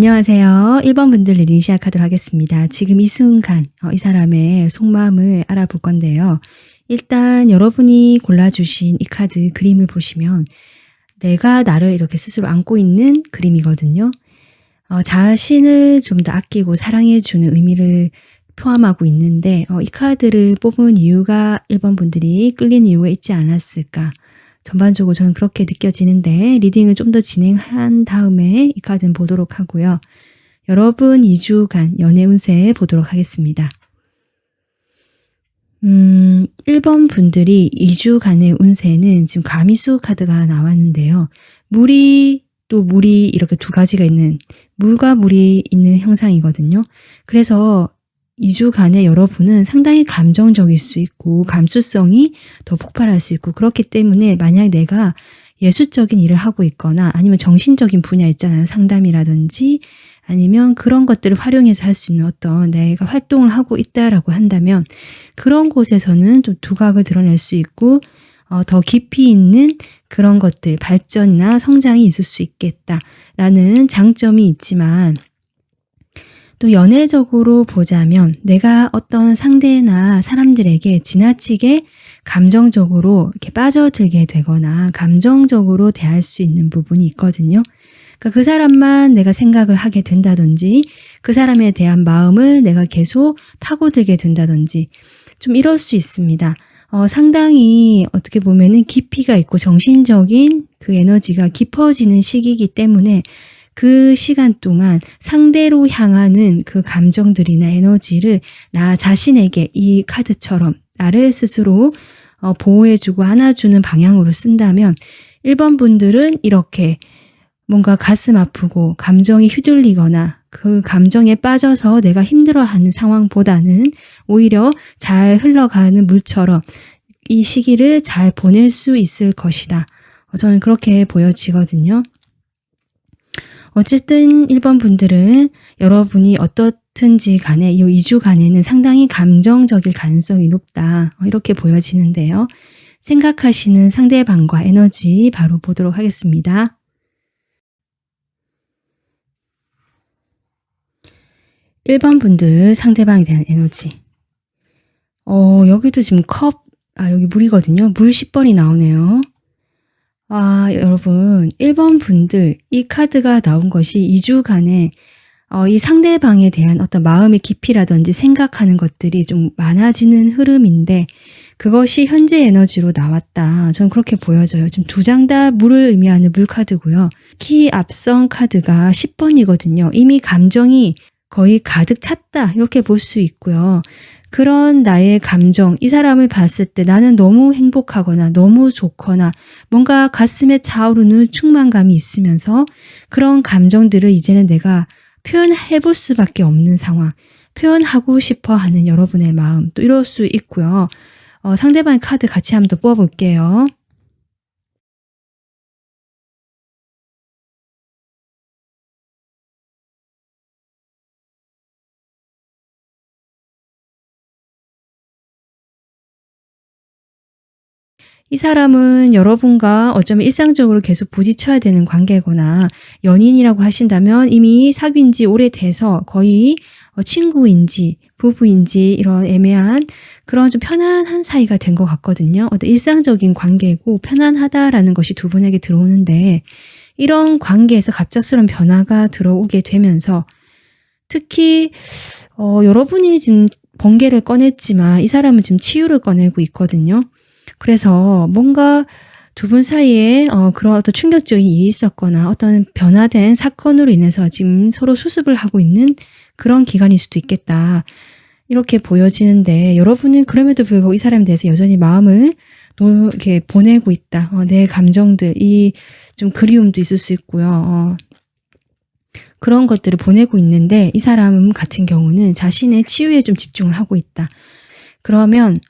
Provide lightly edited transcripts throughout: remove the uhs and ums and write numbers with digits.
안녕하세요. 1번 분들 리딩 시작하도록 하겠습니다. 지금 이 순간 이 사람의 속마음을 알아볼 건데요. 일단 여러분이 골라주신 이 카드 그림을 보시면 내가 나를 이렇게 스스로 안고 있는 그림이거든요. 자신을 좀 더 아끼고 사랑해주는 의미를 포함하고 있는데 이 카드를 뽑은 이유가 1번 분들이 끌리는 이유가 있지 않았을까. 전반적으로 저는 그렇게 느껴지는데 리딩을 좀 더 진행한 다음에 이 카드는 보도록 하고요. 여러분 2주간 연애 운세 보도록 하겠습니다. 1번 분들이 2주간의 운세는 지금 가미수 카드가 나왔는데요. 물이 또 물이 이렇게 두 가지가 있는 물과 물이 있는 형상이거든요. 그래서 2주간에 여러분은 상당히 감정적일 수 있고 감수성이 더 폭발할 수 있고 그렇기 때문에 만약 내가 예술적인 일을 하고 있거나 아니면 정신적인 분야 있잖아요. 상담이라든지 아니면 그런 것들을 활용해서 할 수 있는 어떤 내가 활동을 하고 있다라고 한다면 그런 곳에서는 좀 두각을 드러낼 수 있고 더 깊이 있는 그런 것들, 발전이나 성장이 있을 수 있겠다라는 장점이 있지만 또 연애적으로 보자면 내가 어떤 상대나 사람들에게 지나치게 감정적으로 이렇게 빠져들게 되거나 감정적으로 대할 수 있는 부분이 있거든요. 그러니까 그 사람만 내가 생각을 하게 된다든지 그 사람에 대한 마음을 내가 계속 파고들게 된다든지 좀 이럴 수 있습니다. 상당히 어떻게 보면은 깊이가 있고 정신적인 그 에너지가 깊어지는 시기이기 때문에 그 시간 동안 상대로 향하는 그 감정들이나 에너지를 나 자신에게 이 카드처럼 나를 스스로 보호해주고 안아주는 방향으로 쓴다면 1번 분들은 이렇게 뭔가 가슴 아프고 감정이 휘둘리거나 그 감정에 빠져서 내가 힘들어하는 상황보다는 오히려 잘 흘러가는 물처럼 이 시기를 잘 보낼 수 있을 것이다. 저는 그렇게 보여지거든요. 어쨌든 1번 분들은 여러분이 어떻든지 간에 이 2주간에는 상당히 감정적일 가능성이 높다. 이렇게 보여지는데요. 생각하시는 상대방과 에너지 바로 보도록 하겠습니다. 1번 분들 상대방에 대한 에너지. 여기도 지금 여기 물이거든요. 물 10번이 나오네요. 여러분 1번 분들 이 카드가 나온 것이 2주간에 이 상대방에 대한 어떤 마음의 깊이라든지 생각하는 것들이 좀 많아지는 흐름인데 그것이 현재 에너지로 나왔다. 저는 그렇게 보여져요. 지금 두 장 다 물을 의미하는 물 카드고요. 특히 앞선 카드가 10번이거든요. 이미 감정이 거의 가득 찼다. 이렇게 볼 수 있고요. 그런 나의 감정, 이 사람을 봤을 때 나는 너무 행복하거나 너무 좋거나 뭔가 가슴에 차오르는 충만감이 있으면서 그런 감정들을 이제는 내가 표현해 볼 수밖에 없는 상황, 표현하고 싶어 하는 여러분의 마음, 또 이럴 수 있고요. 상대방의 카드 같이 한번 더 뽑아볼게요. 이 사람은 여러분과 어쩌면 일상적으로 계속 부딪혀야 되는 관계거나 연인이라고 하신다면 이미 사귄 지 오래돼서 거의 친구인지 부부인지 이런 애매한 그런 좀 편안한 사이가 된 것 같거든요. 어떤 일상적인 관계고 편안하다라는 것이 두 분에게 들어오는데 이런 관계에서 갑작스러운 변화가 들어오게 되면서 특히 여러분이 지금 번개를 꺼냈지만 이 사람은 지금 치유를 꺼내고 있거든요. 그래서 뭔가 두 분 사이에 그런 어떤 충격적인 일이 있었거나 어떤 변화된 사건으로 인해서 지금 서로 수습을 하고 있는 그런 기간일 수도 있겠다. 이렇게 보여지는데 여러분은 그럼에도 불구하고 이 사람에 대해서 여전히 마음을 이렇게 보내고 있다. 내 감정들, 이 좀 그리움도 있을 수 있고요. 그런 것들을 보내고 있는데 이 사람 같은 경우는 자신의 치유에 좀 집중을 하고 있다. 그러면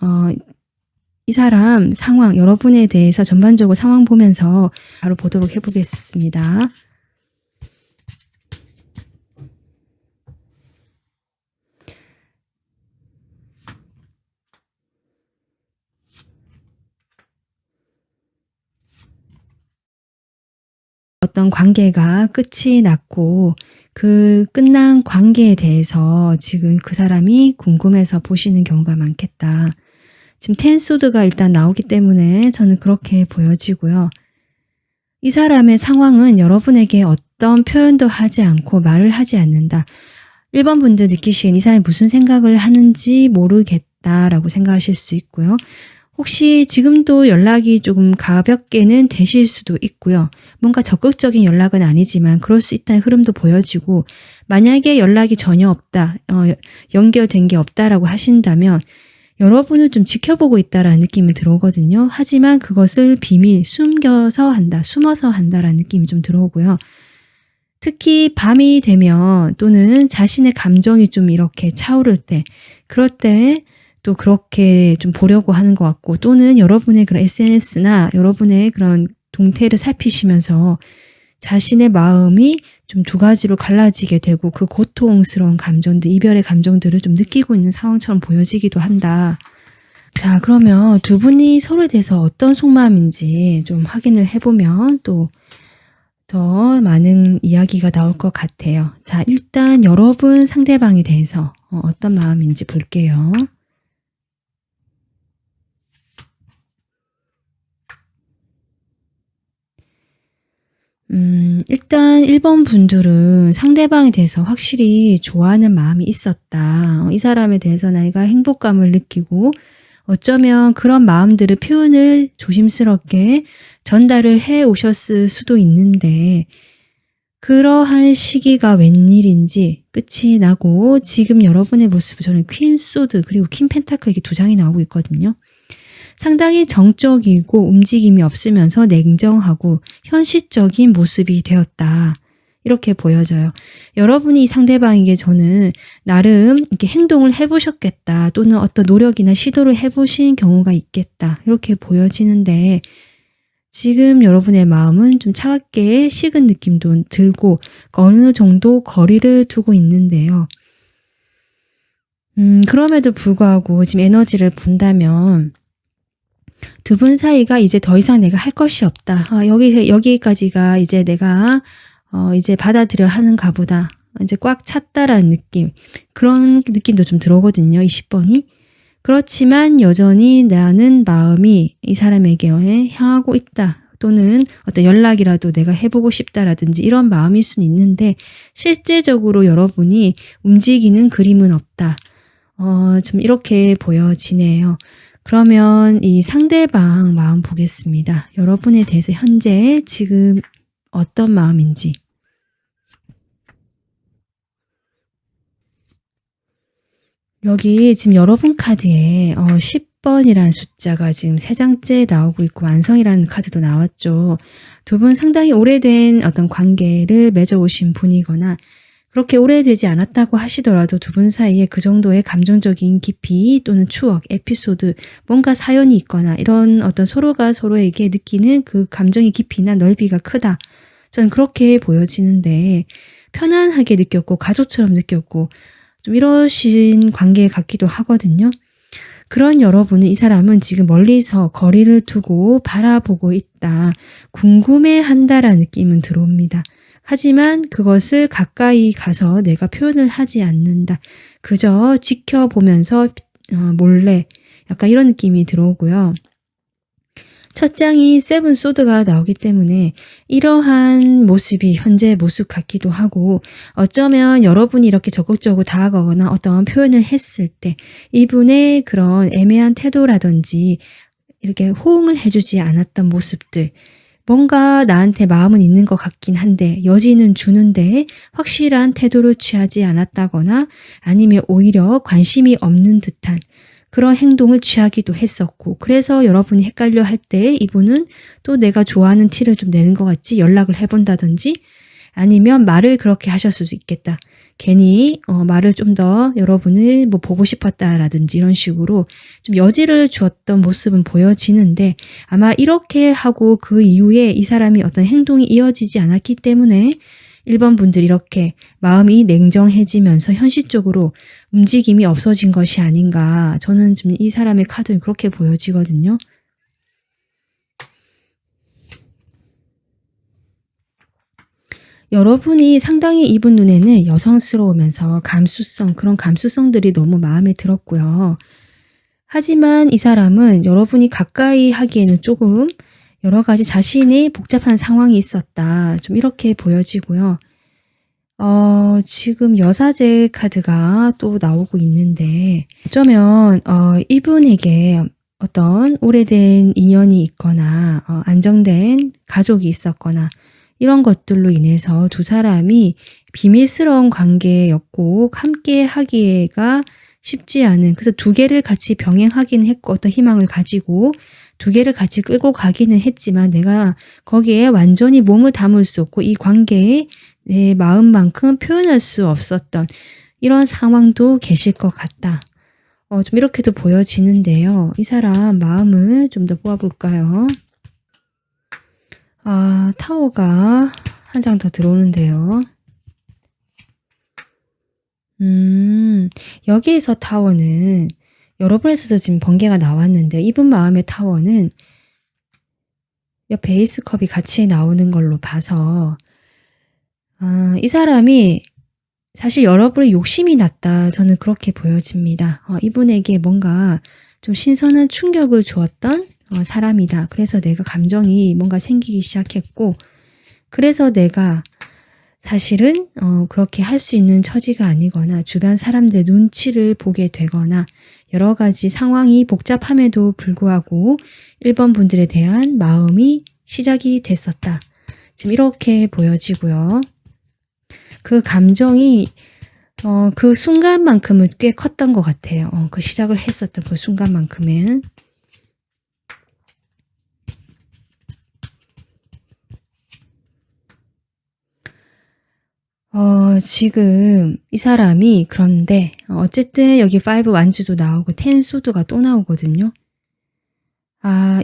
이 사람 상황, 여러분에 대해서 전반적으로 상황 보면서 바로 보도록 해보겠습니다. 어떤 관계가 끝이 났고 그 끝난 관계에 대해서 지금 그 사람이 궁금해서 보시는 경우가 많겠다. 지금 텐 소드가 일단 나오기 때문에 저는 그렇게 보여지고요. 이 사람의 상황은 여러분에게 어떤 표현도 하지 않고 말을 하지 않는다. 1번 분들 느끼시기엔 이 사람이 무슨 생각을 하는지 모르겠다라고 생각하실 수 있고요. 혹시 지금도 연락이 조금 가볍게는 되실 수도 있고요. 뭔가 적극적인 연락은 아니지만 그럴 수 있다는 흐름도 보여지고, 만약에 연락이 전혀 없다, 연결된 게 없다라고 하신다면 여러분을 좀 지켜보고 있다라는 느낌이 들어오거든요. 하지만 그것을 비밀, 숨어서 한다라는 느낌이 좀 들어오고요. 특히 밤이 되면 또는 자신의 감정이 좀 이렇게 차오를 때, 그럴 때 또 그렇게 좀 보려고 하는 것 같고, 또는 여러분의 그런 SNS나 여러분의 그런 동태를 살피시면서 자신의 마음이 좀 두 가지로 갈라지게 되고 그 고통스러운 감정들, 이별의 감정들을 좀 느끼고 있는 상황처럼 보여지기도 한다. 자, 그러면 두 분이 서로에 대해서 어떤 속마음인지 좀 확인을 해보면 또 더 많은 이야기가 나올 것 같아요. 자, 일단 여러분 상대방에 대해서 어떤 마음인지 볼게요. 일단 1번 분들은 상대방에 대해서 확실히 좋아하는 마음이 있었다. 이 사람에 대해서 내가 행복감을 느끼고 어쩌면 그런 마음들을 표현을 조심스럽게 전달을 해 오셨을 수도 있는데, 그러한 시기가 웬일인지 끝이 나고 지금 여러분의 모습을 저는 퀸 소드 그리고 퀸 펜타클 이렇게 두 장이 나오고 있거든요. 상당히 정적이고 움직임이 없으면서 냉정하고 현실적인 모습이 되었다. 이렇게 보여져요. 여러분이 이 상대방에게 저는 나름 이렇게 행동을 해보셨겠다, 또는 어떤 노력이나 시도를 해보신 경우가 있겠다, 이렇게 보여지는데, 지금 여러분의 마음은 좀 차갑게 식은 느낌도 들고 어느 정도 거리를 두고 있는데요. 그럼에도 불구하고 지금 에너지를 본다면 두 분 사이가 이제 더 이상 내가 할 것이 없다. 여기까지가 이제 내가 이제 받아들여 하는가 보다. 이제 꽉 찼다라는 느낌. 그런 느낌도 좀 들어오거든요. 20번이. 그렇지만 여전히 나는 마음이 이 사람에게 향하고 있다. 또는 어떤 연락이라도 내가 해보고 싶다라든지 이런 마음일 수는 있는데, 실제적으로 여러분이 움직이는 그림은 없다. 좀 이렇게 보여지네요. 그러면 이 상대방 마음 보겠습니다. 여러분에 대해서 현재 지금 어떤 마음인지. 여기 지금 여러분 카드에 10번이라는 숫자가 지금 3장째 나오고 있고 완성이라는 카드도 나왔죠. 두 분 상당히 오래된 어떤 관계를 맺어오신 분이거나, 그렇게 오래되지 않았다고 하시더라도 두 분 사이에 그 정도의 감정적인 깊이 또는 추억, 에피소드, 뭔가 사연이 있거나 이런 어떤 서로가 서로에게 느끼는 그 감정의 깊이나 넓이가 크다. 저는 그렇게 보여지는데, 편안하게 느꼈고 가족처럼 느꼈고 좀 이러신 관계 같기도 하거든요. 그런 여러분은 이 사람은 지금 멀리서 거리를 두고 바라보고 있다. 궁금해한다라는 느낌은 들어옵니다. 하지만 그것을 가까이 가서 내가 표현을 하지 않는다. 그저 지켜보면서 몰래, 약간 이런 느낌이 들어오고요. 첫 장이 세븐 소드가 나오기 때문에 이러한 모습이 현재의 모습 같기도 하고, 어쩌면 여러분이 이렇게 적극적으로 다가가거나 어떤 표현을 했을 때 이분의 그런 애매한 태도라든지 이렇게 호응을 해주지 않았던 모습들, 뭔가 나한테 마음은 있는 것 같긴 한데 여지는 주는데 확실한 태도를 취하지 않았다거나, 아니면 오히려 관심이 없는 듯한 그런 행동을 취하기도 했었고, 그래서 여러분이 헷갈려 할 때 이분은 또 내가 좋아하는 티를 좀 내는 것 같지 연락을 해본다든지, 아니면 말을 그렇게 하셨을 수 있겠다. 괜히 말을 좀 더 여러분을 뭐 보고 싶었다라든지 이런 식으로 좀 여지를 주었던 모습은 보여지는데, 아마 이렇게 하고 그 이후에 이 사람이 어떤 행동이 이어지지 않았기 때문에 1번 분들이 이렇게 마음이 냉정해지면서 현실적으로 움직임이 없어진 것이 아닌가. 저는 좀 이 사람의 카드는 그렇게 보여지거든요. 여러분이 상당히 이분 눈에는 여성스러우면서 그런 감수성들이 너무 마음에 들었고요. 하지만 이 사람은 여러분이 가까이 하기에는 조금 여러 가지 자신의 복잡한 상황이 있었다. 좀 이렇게 보여지고요. 지금 여사제 카드가 또 나오고 있는데 어쩌면 이분에게 어떤 오래된 인연이 있거나 안정된 가족이 있었거나 이런 것들로 인해서 두 사람이 비밀스러운 관계였고 함께 하기가 쉽지 않은, 그래서 두 개를 같이 병행하긴 했고 어떤 희망을 가지고 두 개를 같이 끌고 가기는 했지만 내가 거기에 완전히 몸을 담을 수 없고 이 관계에 내 마음만큼 표현할 수 없었던 이런 상황도 계실 것 같다. 좀 이렇게도 보여지는데요. 이 사람 마음을 좀 더 뽑아볼까요? 타워가 한 장 더 들어오는데요. 여기에서 타워는 여러분에서도 지금 번개가 나왔는데 이분 마음의 타워는 옆에 에이스컵이 같이 나오는 걸로 봐서 이 사람이 사실 여러분의 욕심이 났다. 저는 그렇게 보여집니다. 이분에게 뭔가 좀 신선한 충격을 주었던 사람이다. 그래서 내가 감정이 뭔가 생기기 시작했고 그래서 내가 사실은 그렇게 할 수 있는 처지가 아니거나 주변 사람들의 눈치를 보게 되거나 여러 가지 상황이 복잡함에도 불구하고 1번 분들에 대한 마음이 시작이 됐었다. 지금 이렇게 보여지고요. 그 감정이 그 순간만큼은 꽤 컸던 것 같아요. 그 시작을 했었던 그 순간만큼은. 지금 이 사람이 그런데 어쨌든 여기 5 완주도 나오고 10 소드가 또 나오거든요.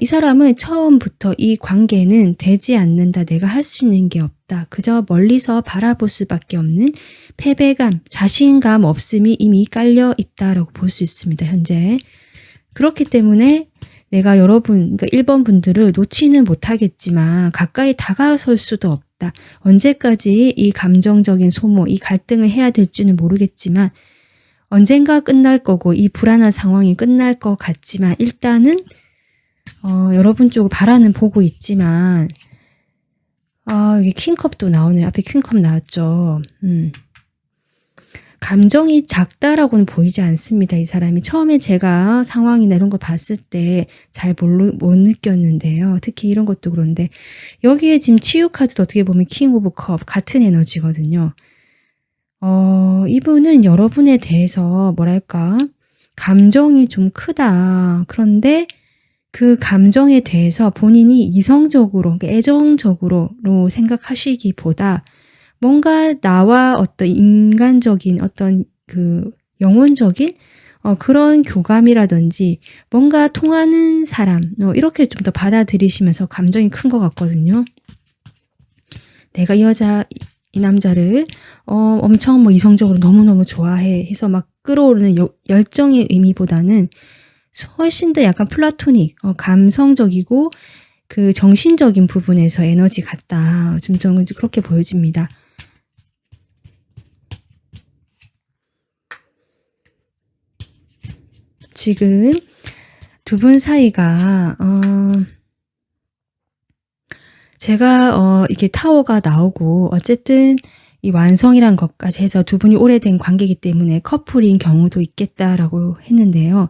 이 사람은 처음부터 이 관계는 되지 않는다. 내가 할 수 있는 게 없다. 그저 멀리서 바라볼 수밖에 없는 패배감, 자신감 없음이 이미 깔려 있다라고 볼 수 있습니다. 현재. 그렇기 때문에 내가 그러니까 1번 분들을 놓지는 못하겠지만 가까이 다가설 수도 없다. 언제까지 이 감정적인 소모, 이 갈등을 해야 될지는 모르겠지만 언젠가 끝날 거고 이 불안한 상황이 끝날 것 같지만 일단은 여러분 쪽을 바라는 보고 있지만 여기 퀸컵도 나오네요. 앞에 퀸컵 나왔죠. 감정이 작다라고는 보이지 않습니다. 이 사람이 처음에 제가 상황이나 이런 거 봤을 때 잘 못 느꼈는데요. 특히 이런 것도 그런데 여기에 지금 치유 카드도 어떻게 보면 킹 오브 컵 같은 에너지거든요. 이분은 여러분에 대해서 뭐랄까 감정이 좀 크다. 그런데 그 감정에 대해서 본인이 이성적으로, 애정적으로 생각하시기보다 뭔가 나와 어떤 인간적인 어떤 그 영혼적인 그런 교감이라든지 뭔가 통하는 사람 이렇게 좀 더 받아들이시면서 감정이 큰 것 같거든요. 내가 이 남자를 엄청 뭐 이성적으로 너무너무 좋아해 해서 막 끌어오르는 열정의 의미보다는 훨씬 더 약간 플라토닉, 감성적이고 그 정신적인 부분에서 에너지 같다. 좀 저는 그렇게 보여집니다. 지금 두 분 사이가 제가 이게 타워가 나오고 어쨌든 이 완성이란 것까지 해서 두 분이 오래된 관계이기 때문에 커플인 경우도 있겠다라고 했는데요.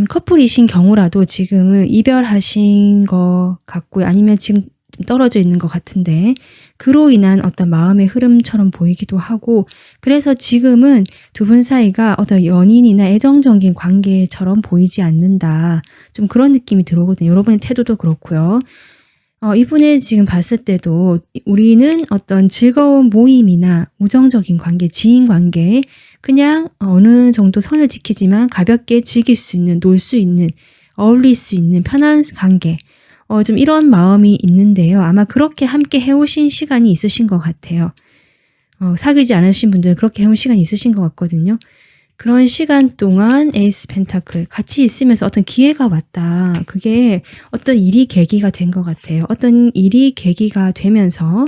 커플이신 경우라도 지금은 이별하신 것 같고요. 아니면 지금 떨어져 있는 것 같은데 그로 인한 어떤 마음의 흐름처럼 보이기도 하고 그래서 지금은 두 분 사이가 어떤 연인이나 애정적인 관계처럼 보이지 않는다. 좀 그런 느낌이 들어오거든요. 여러분의 태도도 그렇고요. 이분의 지금 봤을 때도 우리는 어떤 즐거운 모임이나 우정적인 관계, 지인 관계에 그냥 어느 정도 선을 지키지만 가볍게 즐길 수 있는, 놀 수 있는, 어울릴 수 있는 편한 관계. 좀 이런 마음이 있는데요. 아마 그렇게 함께 해오신 시간이 있으신 것 같아요. 사귀지 않으신 분들은 그렇게 해온 시간이 있으신 것 같거든요. 그런 시간 동안 에이스 펜타클 같이 있으면서 어떤 기회가 왔다. 그게 어떤 일이 계기가 된 것 같아요. 어떤 일이 계기가 되면서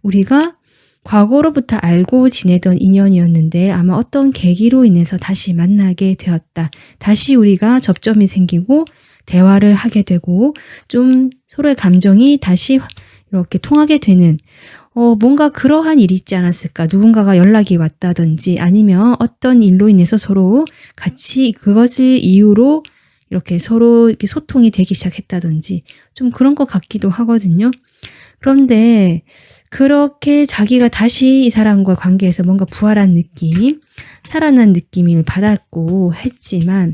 우리가 과거로부터 알고 지내던 인연이었는데 아마 어떤 계기로 인해서 다시 만나게 되었다. 다시 우리가 접점이 생기고 대화를 하게 되고 좀 서로의 감정이 다시 이렇게 통하게 되는 뭔가 그러한 일이 있지 않았을까. 누군가가 연락이 왔다든지 아니면 어떤 일로 인해서 서로 같이 그것을 이유로 이렇게 서로 이렇게 소통이 되기 시작했다든지 좀 그런 것 같기도 하거든요. 그런데 그렇게 자기가 다시 이 사람과 관계에서 뭔가 부활한 느낌, 살아난 느낌을 받았고 했지만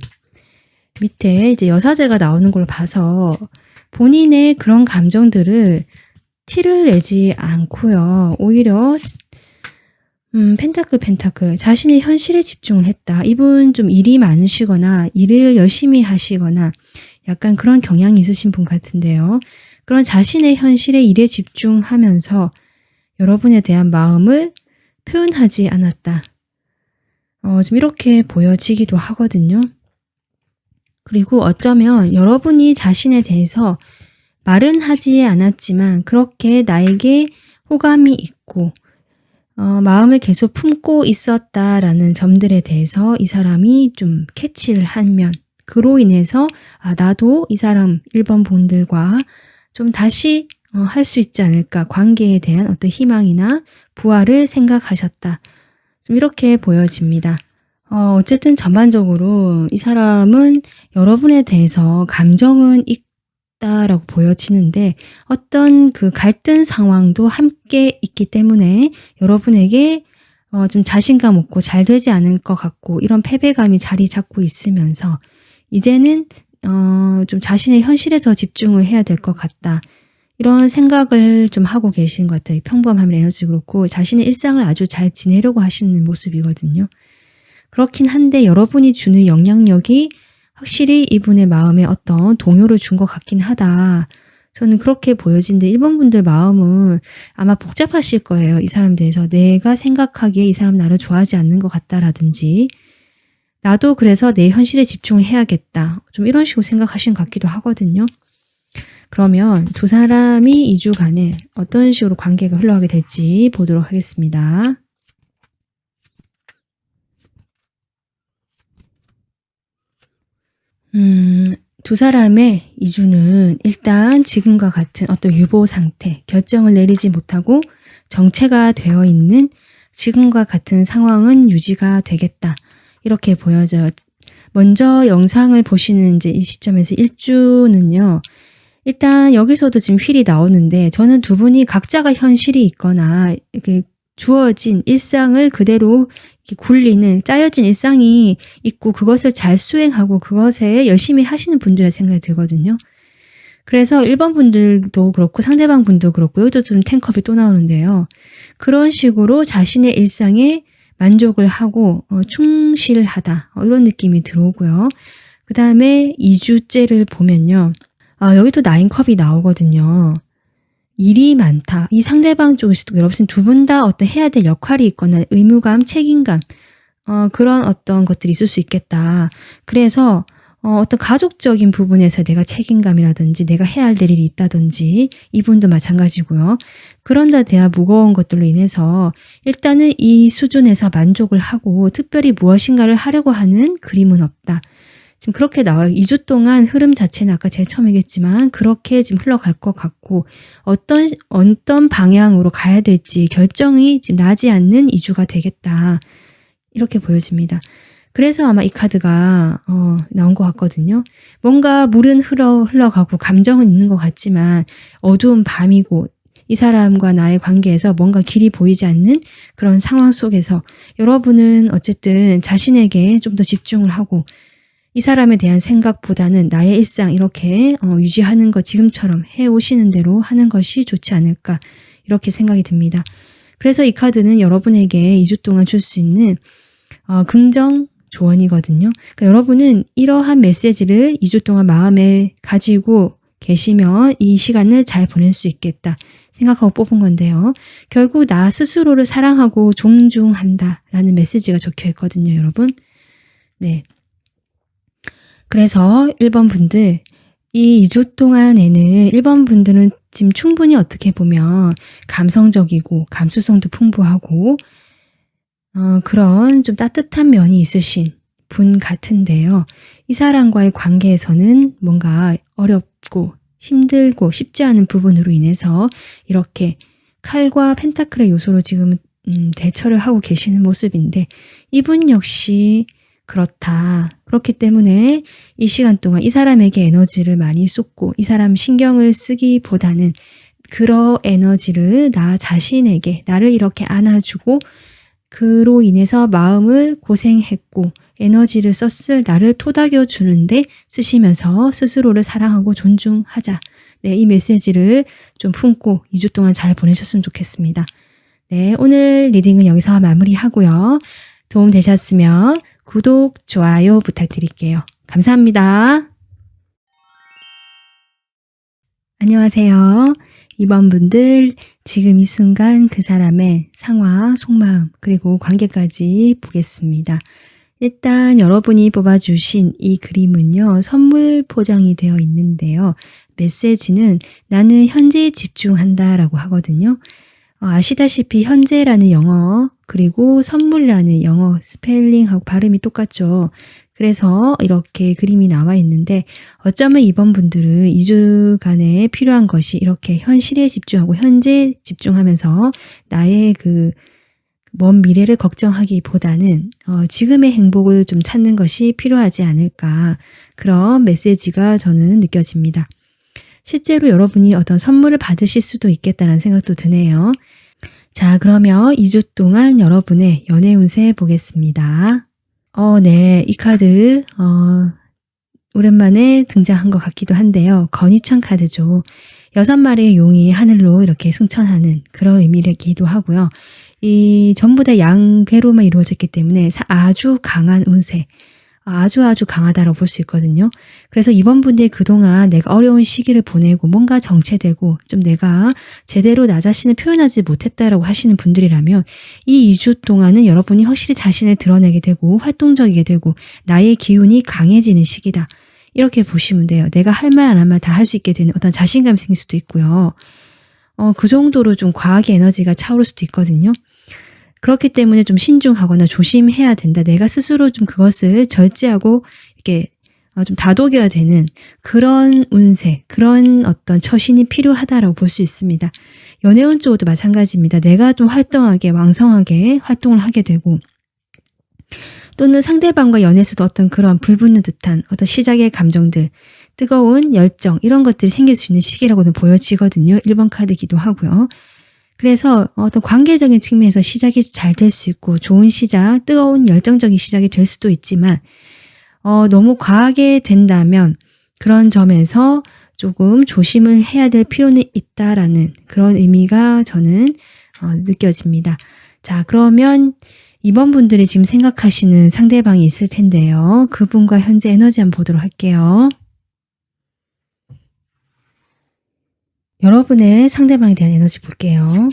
밑에 이제 여사제가 나오는 걸 봐서 본인의 그런 감정들을 티를 내지 않고요. 오히려 펜타클 자신의 현실에 집중을 했다. 이분 좀 일이 많으시거나 일을 열심히 하시거나 약간 그런 경향이 있으신 분 같은데요. 그런 자신의 현실의 일에 집중하면서 여러분에 대한 마음을 표현하지 않았다. 좀 이렇게 보여지기도 하거든요. 그리고 어쩌면 여러분이 자신에 대해서 말은 하지 않았지만 그렇게 나에게 호감이 있고 마음을 계속 품고 있었다라는 점들에 대해서 이 사람이 좀 캐치를 하면 그로 인해서 나도 이 사람 1번 분들과 좀 다시 할 수 있지 않을까. 관계에 대한 어떤 희망이나 부활을 생각하셨다. 좀 이렇게 보여집니다. 어쨌든 전반적으로 이 사람은 여러분에 대해서 감정은 있다라고 보여지는데 어떤 그 갈등 상황도 함께 있기 때문에 여러분에게 좀 자신감 없고 잘 되지 않을 것 같고 이런 패배감이 자리 잡고 있으면서 이제는 좀 자신의 현실에 더 집중을 해야 될 것 같다. 이런 생각을 좀 하고 계신 것 같아요. 평범함의 에너지 그렇고 자신의 일상을 아주 잘 지내려고 하시는 모습이거든요. 그렇긴 한데 여러분이 주는 영향력이 확실히 이분의 마음에 어떤 동요를 준 것 같긴 하다. 저는 그렇게 보여지는데 1번 분들 마음은 아마 복잡하실 거예요. 이 사람 대해서 내가 생각하기에 이 사람 나를 좋아하지 않는 것 같다라든지 나도 그래서 내 현실에 집중을 해야겠다. 좀 이런 식으로 생각하신 것 같기도 하거든요. 그러면 두 사람이 2주간에 어떤 식으로 관계가 흘러가게 될지 보도록 하겠습니다. 두 사람의 2주는 일단 지금과 같은 어떤 유보 상태, 결정을 내리지 못하고 정체가 되어 있는 지금과 같은 상황은 유지가 되겠다. 이렇게 보여져요. 먼저 영상을 보시는 이제 이 시점에서 1주는요. 일단 여기서도 지금 휠이 나오는데 저는 두 분이 각자가 현실이 있거나 이렇게 주어진 일상을 그대로 이렇게 굴리는 짜여진 일상이 있고 그것을 잘 수행하고 그것에 열심히 하시는 분들의 생각이 들거든요. 그래서 1번 분들도 그렇고 상대방 분도 그렇고 여기도 좀 탱컵이 또 나오는데요. 그런 식으로 자신의 일상에 만족을 하고 충실하다 이런 느낌이 들어오고요. 그 다음에 2주째를 보면요. 여기도 9컵이 나오거든요. 일이 많다. 이 상대방 쪽에서도 여러분 두 분 다 어떤 해야 될 역할이 있거나 의무감, 책임감 그런 어떤 것들이 있을 수 있겠다. 그래서 어떤 가족적인 부분에서 내가 책임감이라든지 내가 해야 할 일이 있다든지 이분도 마찬가지고요. 그런다 대야 무거운 것들로 인해서 일단은 이 수준에서 만족을 하고 특별히 무엇인가를 하려고 하는 그림은 없다. 지금 그렇게 나와요. 2주 동안 흐름 자체는 아까 제일 처음 얘기했지만 그렇게 지금 흘러갈 것 같고 어떤 방향으로 가야 될지 결정이 지금 나지 않는 2주가 되겠다. 이렇게 보여집니다. 그래서 아마 이 카드가 나온 것 같거든요. 뭔가 물은 흘러가고 감정은 있는 것 같지만 어두운 밤이고 이 사람과 나의 관계에서 뭔가 길이 보이지 않는 그런 상황 속에서 여러분은 어쨌든 자신에게 좀 더 집중을 하고 이 사람에 대한 생각보다는 나의 일상 이렇게 유지하는 것 지금처럼 해오시는 대로 하는 것이 좋지 않을까 이렇게 생각이 듭니다. 그래서 이 카드는 여러분에게 2주 동안 줄 수 있는 긍정 조언이거든요. 그러니까 여러분은 이러한 메시지를 2주 동안 마음에 가지고 계시면 이 시간을 잘 보낼 수 있겠다 생각하고 뽑은 건데요. 결국 나 스스로를 사랑하고 존중한다라는 메시지가 적혀 있거든요, 여러분. 네. 그래서 1번 분들 이 2주 동안에는 1번 분들은 지금 충분히 어떻게 보면 감성적이고 감수성도 풍부하고 그런 좀 따뜻한 면이 있으신 분 같은데요. 이 사람과의 관계에서는 뭔가 어렵고 힘들고 쉽지 않은 부분으로 인해서 이렇게 칼과 펜타클의 요소로 지금 대처를 하고 계시는 모습인데 이분 역시 그렇다. 그렇기 때문에 이 시간 동안 이 사람에게 에너지를 많이 쏟고 이 사람 신경을 쓰기보다는 그런 에너지를 나 자신에게 나를 이렇게 안아주고 그로 인해서 마음을 고생했고 에너지를 썼을 나를 토닥여 주는데 쓰시면서 스스로를 사랑하고 존중하자. 네, 이 메시지를 좀 품고 2주 동안 잘 보내셨으면 좋겠습니다. 네, 오늘 리딩은 여기서 마무리하고요. 도움 되셨으면 구독, 좋아요 부탁드릴게요. 감사합니다. 안녕하세요. 이번 분들 지금 이 순간 그 사람의 상황, 속마음 그리고 관계까지 보겠습니다. 일단 여러분이 뽑아주신 이 그림은요. 선물 포장이 되어 있는데요. 메시지는 나는 현재에 집중한다 라고 하거든요. 아시다시피 현재라는 영어 그리고 선물이라는 영어 스펠링하고 발음이 똑같죠. 그래서 이렇게 그림이 나와 있는데 어쩌면 이번 분들은 2주간에 필요한 것이 이렇게 현실에 집중하고 현재에 집중하면서 나의 그 먼 미래를 걱정하기보다는 지금의 행복을 좀 찾는 것이 필요하지 않을까 그런 메시지가 저는 느껴집니다. 실제로 여러분이 어떤 선물을 받으실 수도 있겠다는 생각도 드네요. 자, 그러면 2주 동안 여러분의 연애 운세 보겠습니다. 네, 이 카드 오랜만에 등장한 것 같기도 한데요. 건의천 카드죠. 6마리의 용이 하늘로 이렇게 승천하는 그런 의미이기도 하고요. 이 전부 다 양괴로만 이루어졌기 때문에 아주 강한 운세, 아주 강하다라고 볼 수 있거든요. 그래서 이번 분들이 그동안 내가 어려운 시기를 보내고 뭔가 정체되고 좀 내가 제대로 나 자신을 표현하지 못했다라고 하시는 분들이라면 이 2주 동안은 여러분이 확실히 자신을 드러내게 되고 활동적이게 되고 나의 기운이 강해지는 시기다. 이렇게 보시면 돼요. 내가 할 말 안 하면 다 할 수 있게 되는 어떤 자신감이 생길 수도 있고요. 그 정도로 좀 과하게 에너지가 차오를 수도 있거든요. 그렇기 때문에 좀 신중하거나 조심해야 된다. 내가 스스로 좀 그것을 절제하고 이렇게 좀 다독여야 되는 그런 운세, 그런 어떤 처신이 필요하다라고 볼 수 있습니다. 연애운 쪽도 마찬가지입니다. 내가 좀 활동하게, 왕성하게 활동을 하게 되고 또는 상대방과 연애에서도 어떤 그런 불붙는 듯한 어떤 시작의 감정들, 뜨거운 열정 이런 것들이 생길 수 있는 시기라고는 보여지거든요. 1번 카드기도 하고요. 그래서 어떤 관계적인 측면에서 시작이 잘 될 수 있고 좋은 시작, 뜨거운 열정적인 시작이 될 수도 있지만 너무 과하게 된다면 그런 점에서 조금 조심을 해야 될 필요는 있다라는 그런 의미가 저는 느껴집니다. 자, 그러면 이번 분들이 지금 생각하시는 상대방이 있을 텐데요. 그분과 현재 에너지 한번 보도록 할게요. 여러분의 상대방에 대한 에너지 볼게요.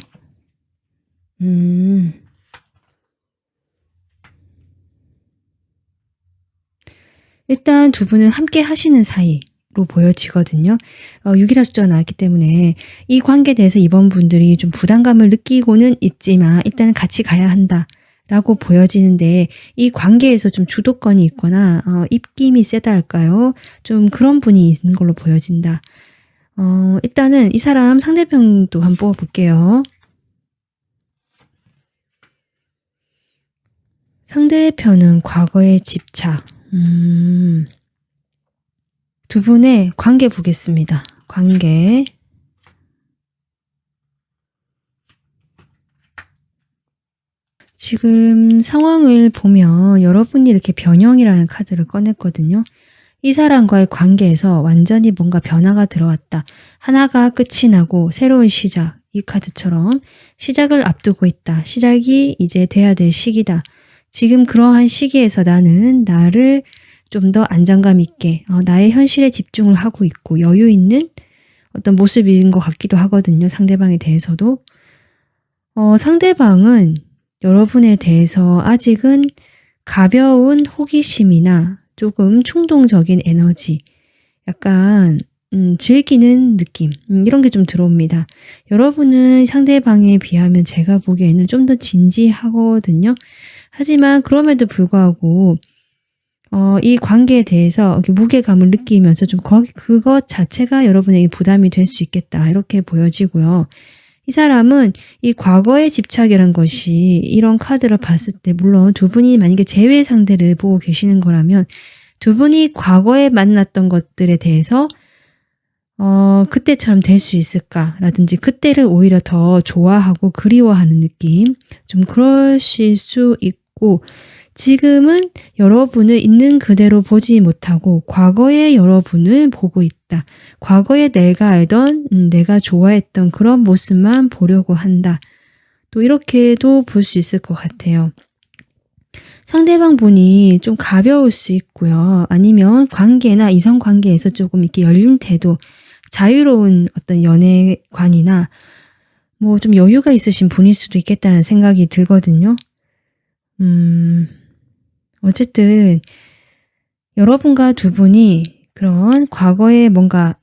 일단 두 분은 함께 하시는 사이로 보여지거든요. 6이라 숫자가 나왔기 때문에 이 관계에 대해서 이번 분들이 좀 부담감을 느끼고는 있지만 일단은 같이 가야 한다. 라고 보여지는데 이 관계에서 좀 주도권이 있거나 입김이 세다 할까요? 좀 그런 분이 있는 걸로 보여진다. 일단은 이 사람 상대편도 한번 뽑아볼게요. 상대편은 과거의 집착. 두 분의 관계 보겠습니다. 관계. 지금 상황을 보면 여러분이 이렇게 변형이라는 카드를 꺼냈거든요. 이 사람과의 관계에서 완전히 뭔가 변화가 들어왔다. 하나가 끝이 나고 새로운 시작. 이 카드처럼 시작을 앞두고 있다. 시작이 이제 돼야 될 시기다. 지금 그러한 시기에서 나는 나를 좀 더 안정감 있게 나의 현실에 집중을 하고 있고 여유 있는 어떤 모습인 것 같기도 하거든요. 상대방에 대해서도. 상대방은 여러분에 대해서 아직은 가벼운 호기심이나 조금 충동적인 에너지, 약간 즐기는 느낌 이런 게 좀 들어옵니다. 여러분은 상대방에 비하면 제가 보기에는 좀 더 진지하거든요. 하지만 그럼에도 불구하고 이 관계에 대해서 이렇게 무게감을 느끼면서 좀 그것 자체가 여러분에게 부담이 될 수 있겠다 이렇게 보여지고요. 이 사람은 이 과거에 집착이란 것이 이런 카드를 봤을 때 물론 두 분이 만약에 재회 상대를 보고 계시는 거라면 두 분이 과거에 만났던 것들에 대해서 그때처럼 될 수 있을까라든지 그때를 오히려 더 좋아하고 그리워하는 느낌 좀 그러실 수 있고 지금은 여러분을 있는 그대로 보지 못하고 과거의 여러분을 보고 있다. 과거에 내가 알던 내가 좋아했던 그런 모습만 보려고 한다. 또 이렇게도 볼 수 있을 것 같아요. 상대방 분이 좀 가벼울 수 있고요. 아니면 관계나 이성 관계에서 조금 이렇게 열린 태도, 자유로운 어떤 연애관이나 뭐 좀 여유가 있으신 분일 수도 있겠다는 생각이 들거든요. 어쨌든 여러분과 두 분이 그런 과거에 뭔가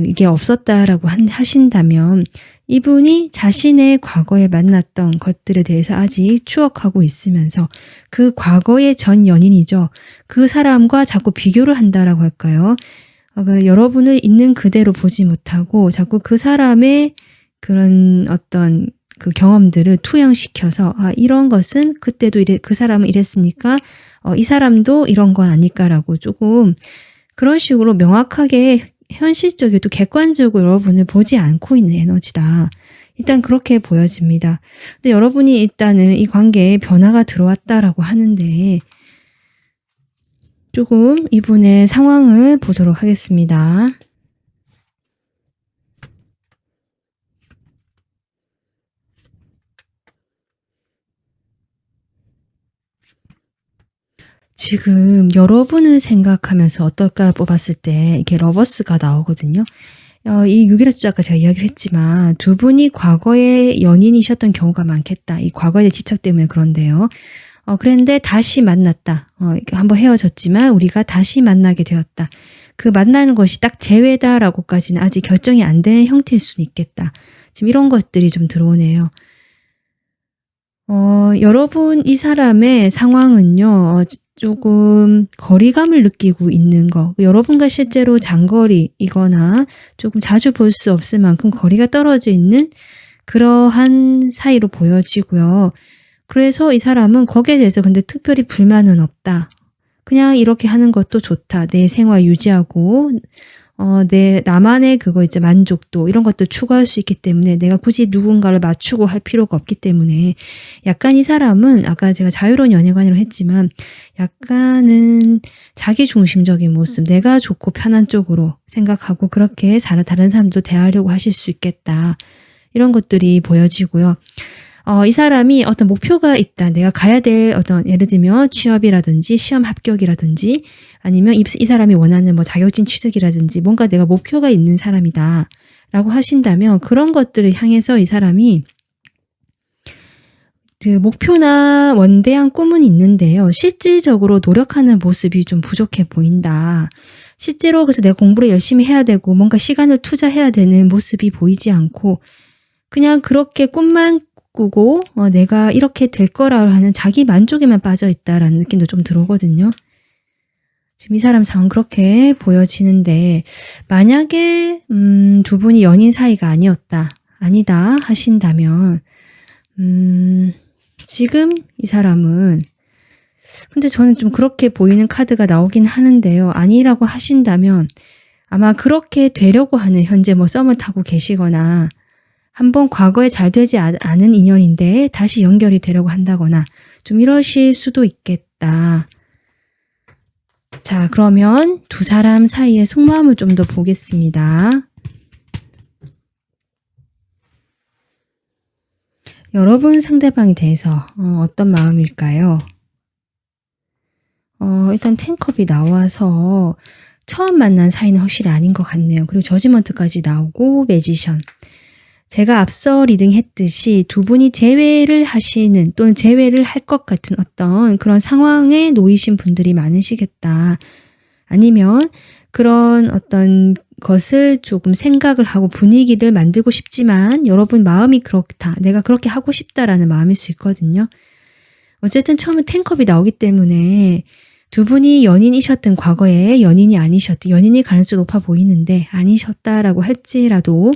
이게 없었다라고 하신다면 이분이 자신의 과거에 만났던 것들에 대해서 아직 추억하고 있으면서 그 과거의 전 연인이죠. 그 사람과 자꾸 비교를 한다라고 할까요? 여러분을 있는 그대로 보지 못하고 자꾸 그 사람의 그런 어떤 그 경험들을 투영시켜서 이런 것은 그때도 그 사람은 이랬으니까 이 사람도 이런 건 아닐까라고 조금 그런 식으로 명확하게 현실적이고 객관적으로 여러분을 보지 않고 있는 에너지다. 일단 그렇게 보여집니다. 근데 여러분이 일단은 이 관계에 변화가 들어왔다라고 하는데 조금 이분의 상황을 보도록 하겠습니다. 지금 여러분을 생각하면서 어떨까 뽑았을 때 이렇게 러버스가 나오거든요. 이 6일의 숫자 아까 제가 이야기를 했지만 두 분이 과거에 연인이셨던 경우가 많겠다. 이 과거에 대한 집착 때문에 그런데요. 그런데 다시 만났다. 한번 헤어졌지만 우리가 다시 만나게 되었다. 그 만나는 것이 딱 재회다라고까지는 아직 결정이 안 된 형태일 수는 있겠다. 지금 이런 것들이 좀 들어오네요. 여러분 이 사람의 상황은요. 조금 거리감을 느끼고 있는 거. 여러분과 실제로 장거리이거나 조금 자주 볼 수 없을 만큼 거리가 떨어져 있는 그러한 사이로 보여지고요. 그래서 이 사람은 거기에 대해서 근데 특별히 불만은 없다. 그냥 이렇게 하는 것도 좋다. 내 생활 유지하고 나만의 그거 이제 만족도 이런 것도 추구할 수 있기 때문에 내가 굳이 누군가를 맞추고 할 필요가 없기 때문에 약간 이 사람은 아까 제가 자유로운 연애관이라고 했지만 약간은 자기중심적인 모습, 내가 좋고 편한 쪽으로 생각하고 그렇게 다른 사람도 대하려고 하실 수 있겠다. 이런 것들이 보여지고요. 이 사람이 어떤 목표가 있다. 내가 가야 될 어떤 예를 들면 취업이라든지 시험 합격이라든지 아니면 이 사람이 원하는 뭐 자격증 취득이라든지 뭔가 내가 목표가 있는 사람이다 라고 하신다면 그런 것들을 향해서 이 사람이 그 목표나 원대한 꿈은 있는데요. 실질적으로 노력하는 모습이 좀 부족해 보인다. 실제로 그래서 내가 공부를 열심히 해야 되고 뭔가 시간을 투자해야 되는 모습이 보이지 않고 그냥 그렇게 꿈만 꾸고 내가 이렇게 될 거라 하는 자기 만족에만 빠져 있다라는 느낌도 좀 들어오거든요. 지금 이 사람 상황 그렇게 보여지는데 만약에 두 분이 연인 사이가 아니다 하신다면 지금 이 사람은 근데 저는 좀 그렇게 보이는 카드가 나오긴 하는데요. 아니라고 하신다면 아마 그렇게 되려고 하는 현재 뭐 썸을 타고 계시거나 한번 과거에 잘 되지 않은 인연인데 다시 연결이 되려고 한다거나 좀 이러실 수도 있겠다. 자, 그러면 두 사람 사이의 속마음을 좀 더 보겠습니다. 여러분 상대방에 대해서 어떤 마음일까요? 일단 10컵이 나와서 처음 만난 사이는 확실히 아닌 것 같네요. 그리고 저지먼트까지 나오고 매지션. 제가 앞서 리딩했듯이 두 분이 재회를 하시는 또는 재회를 할 것 같은 어떤 그런 상황에 놓이신 분들이 많으시겠다. 아니면 그런 어떤 것을 조금 생각을 하고 분위기를 만들고 싶지만 여러분 마음이 그렇다. 내가 그렇게 하고 싶다라는 마음일 수 있거든요. 어쨌든 처음에 텐컵이 나오기 때문에 두 분이 연인이셨던 과거에 연인이 아니셨던 연인일 가능성이 높아 보이는데 아니셨다라고 할지라도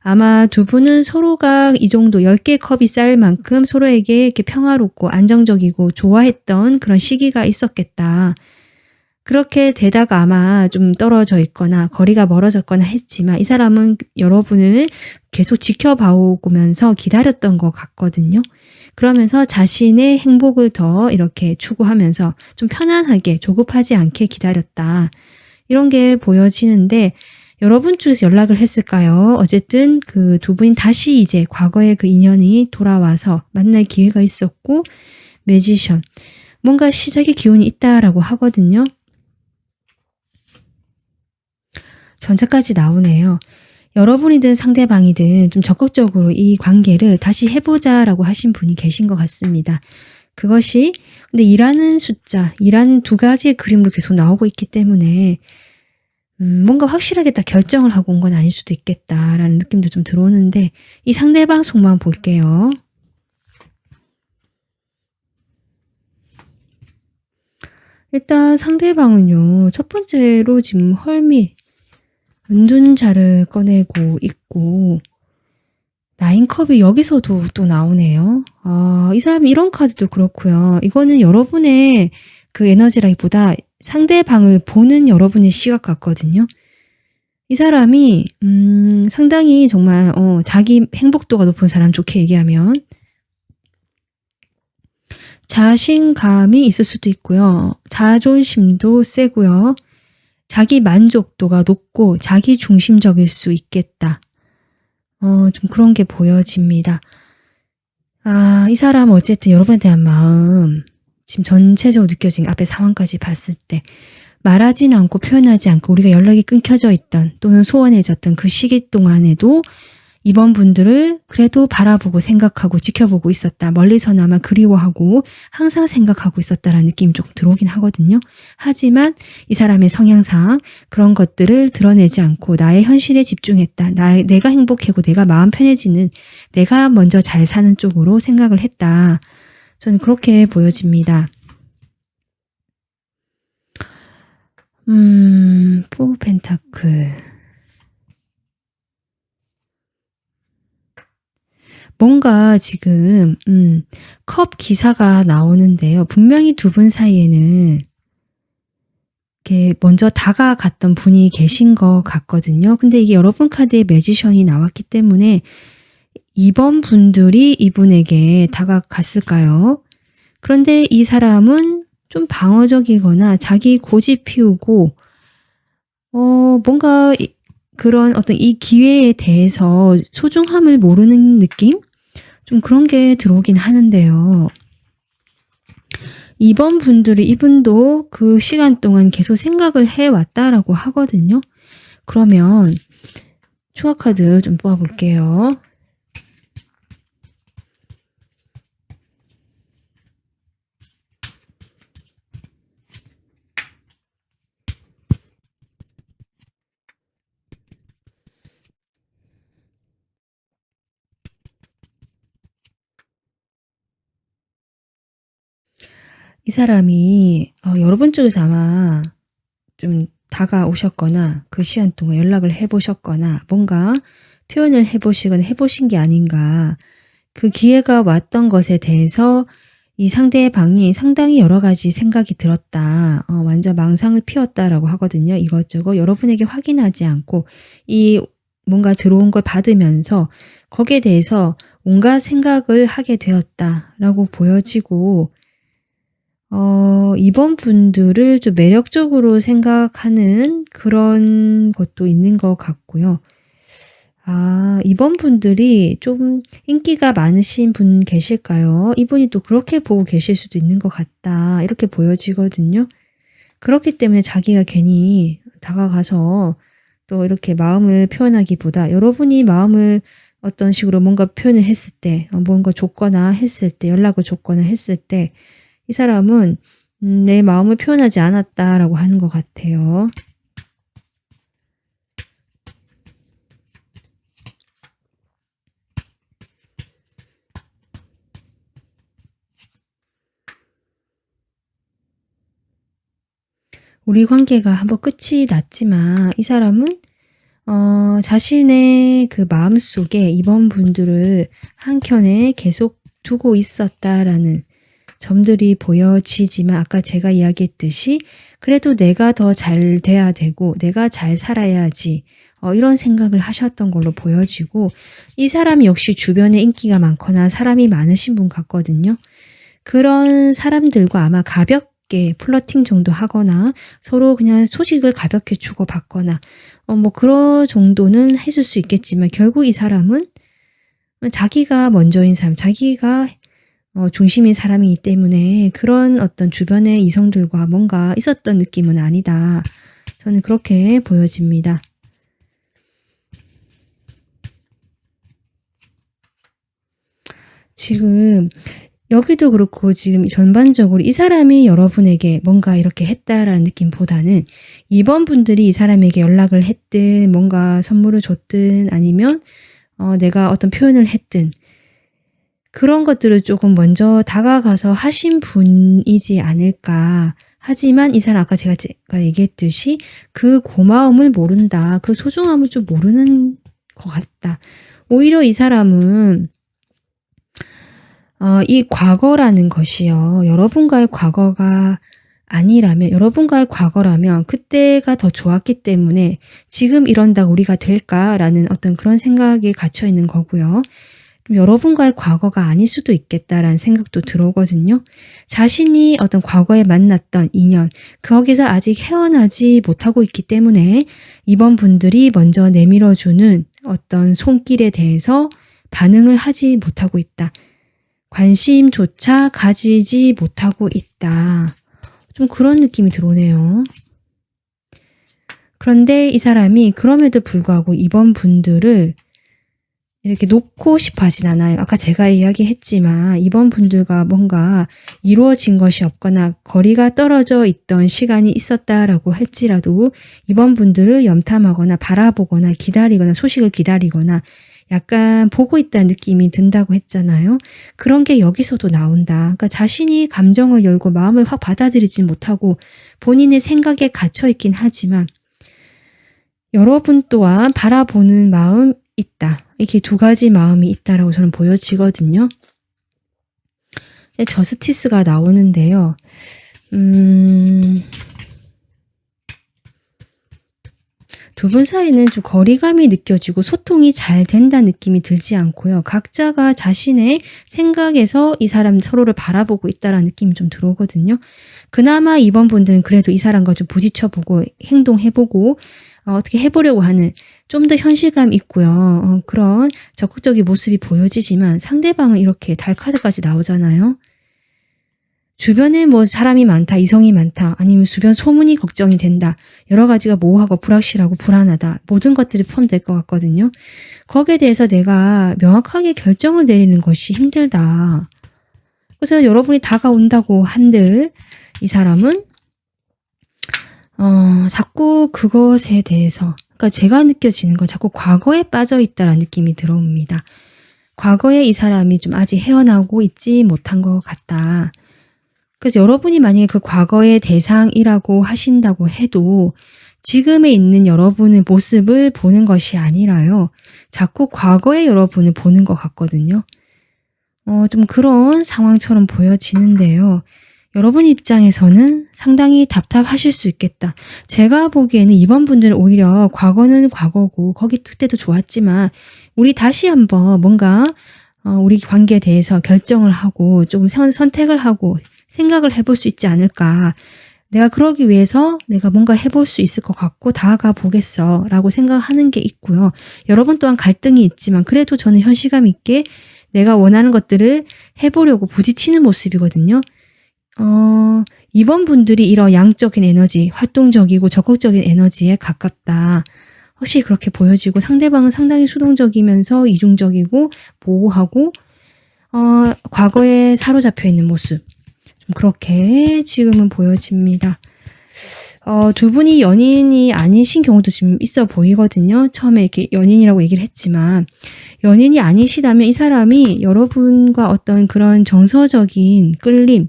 아마 두 분은 서로가 이 정도 10개의 컵이 쌓일 만큼 서로에게 이렇게 평화롭고 안정적이고 좋아했던 그런 시기가 있었겠다. 그렇게 되다가 아마 좀 떨어져 있거나 거리가 멀어졌거나 했지만 이 사람은 여러분을 계속 지켜봐오면서 기다렸던 것 같거든요. 그러면서 자신의 행복을 더 이렇게 추구하면서 좀 편안하게 조급하지 않게 기다렸다. 이런 게 보여지는데 여러분 쪽에서 연락을 했을까요? 어쨌든 그 두 분이 다시 이제 과거의 그 인연이 돌아와서 만날 기회가 있었고 매지션 뭔가 시작의 기운이 있다라고 하거든요. 전자까지 나오네요. 여러분이든 상대방이든 좀 적극적으로 이 관계를 다시 해보자라고 하신 분이 계신 것 같습니다. 그것이 근데 2라는 숫자, 2라는 두 가지의 그림으로 계속 나오고 있기 때문에 뭔가 확실하게 딱 결정을 하고 온 건 아닐 수도 있겠다라는 느낌도 좀 들어오는데 이 상대방 속만 볼게요. 일단 상대방은요. 첫 번째로 지금 헐미 은둔자를 꺼내고 있고 9컵이 여기서도 또 나오네요. 이 사람 이런 카드도 그렇고요. 이거는 여러분의 그 에너지라기보다 상대방을 보는 여러분의 시각 같거든요. 이 사람이 상당히 정말 자기 행복도가 높은 사람 좋게 얘기하면 자신감이 있을 수도 있고요. 자존심도 세고요. 자기 만족도가 높고 자기 중심적일 수 있겠다. 좀 그런 게 보여집니다. 이 사람 어쨌든 여러분에 대한 마음 지금 전체적으로 느껴진 앞에 상황까지 봤을 때 말하진 않고 표현하지 않고 우리가 연락이 끊겨져 있던 또는 소원해졌던 그 시기 동안에도 이번 분들을 그래도 바라보고 생각하고 지켜보고 있었다. 멀리서나마 그리워하고 항상 생각하고 있었다라는 느낌이 조금 들어오긴 하거든요. 하지만 이 사람의 성향상 그런 것들을 드러내지 않고 나의 현실에 집중했다. 내가 행복하고 내가 마음 편해지는 내가 먼저 잘 사는 쪽으로 생각을 했다. 저는 그렇게 보여집니다. 4 펜타클 뭔가 지금 컵 기사가 나오는데요. 분명히 두 분 사이에는 이렇게 먼저 다가갔던 분이 계신 것 같거든요. 근데 이게 여러분 카드에 매지션이 나왔기 때문에 이번 분들이 이분에게 다가갔을까요? 그런데 이 사람은 좀 방어적이거나 자기 고집 피우고 뭔가 그런 어떤 이 기회에 대해서 소중함을 모르는 느낌? 좀 그런 게 들어오긴 하는데요. 이번 분들이 이분도 그 시간 동안 계속 생각을 해왔다라고 하거든요. 그러면 추억 카드 좀 뽑아볼게요. 이 사람이 여러분 쪽에서 아마 좀 다가오셨거나 그 시간 동안 연락을 해보셨거나 뭔가 표현을 해보시거나 해보신 게 아닌가. 그 기회가 왔던 것에 대해서 이 상대방이 상당히 여러 가지 생각이 들었다. 완전 망상을 피웠다라고 하거든요. 이것저것 여러분에게 확인하지 않고 이 뭔가 들어온 걸 받으면서 거기에 대해서 온갖 생각을 하게 되었다라고 보여지고 이번 분들을 좀 매력적으로 생각하는 그런 것도 있는 것 같고요. 이번 분들이 좀 인기가 많으신 분 계실까요? 이분이 또 그렇게 보고 계실 수도 있는 것 같다. 이렇게 보여지거든요. 그렇기 때문에 자기가 괜히 다가가서 또 이렇게 마음을 표현하기보다 여러분이 마음을 어떤 식으로 뭔가 표현을 했을 때, 뭔가 줬거나 했을 때, 연락을 줬거나 했을 때 이 사람은 내 마음을 표현하지 않았다라고 하는 것 같아요. 우리 관계가 한번 끝이 났지만 이 사람은 자신의 그 마음속에 이번 분들을 한켠에 계속 두고 있었다라는 점들이 보여지지만 아까 제가 이야기했듯이 그래도 내가 더 잘 돼야 되고 내가 잘 살아야지 이런 생각을 하셨던 걸로 보여지고 이 사람 역시 주변에 인기가 많거나 사람이 많으신 분 같거든요. 그런 사람들과 아마 가볍게 플러팅 정도 하거나 서로 그냥 소식을 가볍게 주고받거나 뭐 그런 정도는 했을 수 있겠지만 결국 이 사람은 자기가 먼저인 사람, 자기가 중심인 사람이기 때문에 그런 어떤 주변의 이성들과 뭔가 있었던 느낌은 아니다. 저는 그렇게 보여집니다. 지금 여기도 그렇고 지금 전반적으로 이 사람이 여러분에게 뭔가 이렇게 했다라는 느낌보다는 이번 분들이 이 사람에게 연락을 했든 뭔가 선물을 줬든 아니면 내가 어떤 표현을 했든 그런 것들을 조금 먼저 다가가서 하신 분이지 않을까. 하지만 이 사람 아까 제가 얘기했듯이 그 고마움을 모른다. 그 소중함을 좀 모르는 것 같다. 오히려 이 사람은 이 과거라는 것이요. 여러분과의 과거가 아니라면 여러분과의 과거라면 그때가 더 좋았기 때문에 지금 이런다고 우리가 될까라는 어떤 그런 생각이 갇혀 있는 거고요. 여러분과의 과거가 아닐 수도 있겠다라는 생각도 들어오거든요. 자신이 어떤 과거에 만났던 인연, 거기서 아직 헤어나지 못하고 있기 때문에 이번 분들이 먼저 내밀어주는 어떤 손길에 대해서 반응을 하지 못하고 있다. 관심조차 가지지 못하고 있다. 좀 그런 느낌이 들어오네요. 그런데 이 사람이 그럼에도 불구하고 이번 분들을 이렇게 놓고 싶어 하진 않아요. 아까 제가 이야기했지만 이번 분들과 뭔가 이루어진 것이 없거나 거리가 떨어져 있던 시간이 있었다라고 할지라도 이번 분들을 염탐하거나 바라보거나 기다리거나 소식을 기다리거나 약간 보고 있다는 느낌이 든다고 했잖아요. 그런 게 여기서도 나온다. 그러니까 자신이 감정을 열고 마음을 확 받아들이지 못하고 본인의 생각에 갇혀 있긴 하지만 여러분 또한 바라보는 마음 있다. 이렇게 두 가지 마음이 있다라고 저는 보여지거든요. 저스티스가 나오는데요. 두 분 사이는 좀 거리감이 느껴지고 소통이 잘 된다는 느낌이 들지 않고요. 각자가 자신의 생각에서 이 사람 서로를 바라보고 있다는 느낌이 좀 들어오거든요. 그나마 이번 분들은 그래도 이 사람과 좀 부딪혀보고 행동해보고 어떻게 해보려고 하는 좀 더 현실감 있고요. 그런 적극적인 모습이 보여지지만 상대방은 이렇게 달카드까지 나오잖아요. 주변에 뭐 사람이 많다, 이성이 많다, 아니면 주변 소문이 걱정이 된다. 여러 가지가 모호하고 불확실하고 불안하다. 모든 것들이 포함될 것 같거든요. 거기에 대해서 내가 명확하게 결정을 내리는 것이 힘들다. 그래서 여러분이 다가온다고 한들 이 사람은 자꾸 그것에 대해서 그러니까 제가 느껴지는 건 자꾸 과거에 빠져 있다라는 느낌이 들어옵니다. 과거에 이 사람이 좀 아직 헤어나오고 있지 못한 것 같다. 그래서 여러분이 만약에 그 과거의 대상이라고 하신다고 해도 지금에 있는 여러분의 모습을 보는 것이 아니라요. 자꾸 과거의 여러분을 보는 것 같거든요. 좀 그런 상황처럼 보여지는데요. 여러분 입장에서는 상당히 답답하실 수 있겠다. 제가 보기에는 이번 분들은 오히려 과거는 과거고 거기 그때도 좋았지만 우리 다시 한번 뭔가 우리 관계에 대해서 결정을 하고 조금 선택을 하고 생각을 해볼 수 있지 않을까. 내가 그러기 위해서 내가 뭔가 해볼 수 있을 것 같고 다가가 보겠어 라고 생각하는 게 있고요. 여러분 또한 갈등이 있지만 그래도 저는 현실감 있게 내가 원하는 것들을 해보려고 부딪히는 모습이거든요. 이번 분들이 이런 양적인 에너지, 활동적이고 적극적인 에너지에 가깝다. 확실히 그렇게 보여지고 상대방은 상당히 수동적이면서 이중적이고 모호하고 과거에 사로잡혀 있는 모습. 좀 그렇게 지금은 보여집니다. 두 분이 연인이 아니신 경우도 지금 있어 보이거든요. 처음에 이렇게 연인이라고 얘기를 했지만 연인이 아니시다면 이 사람이 여러분과 어떤 그런 정서적인 끌림,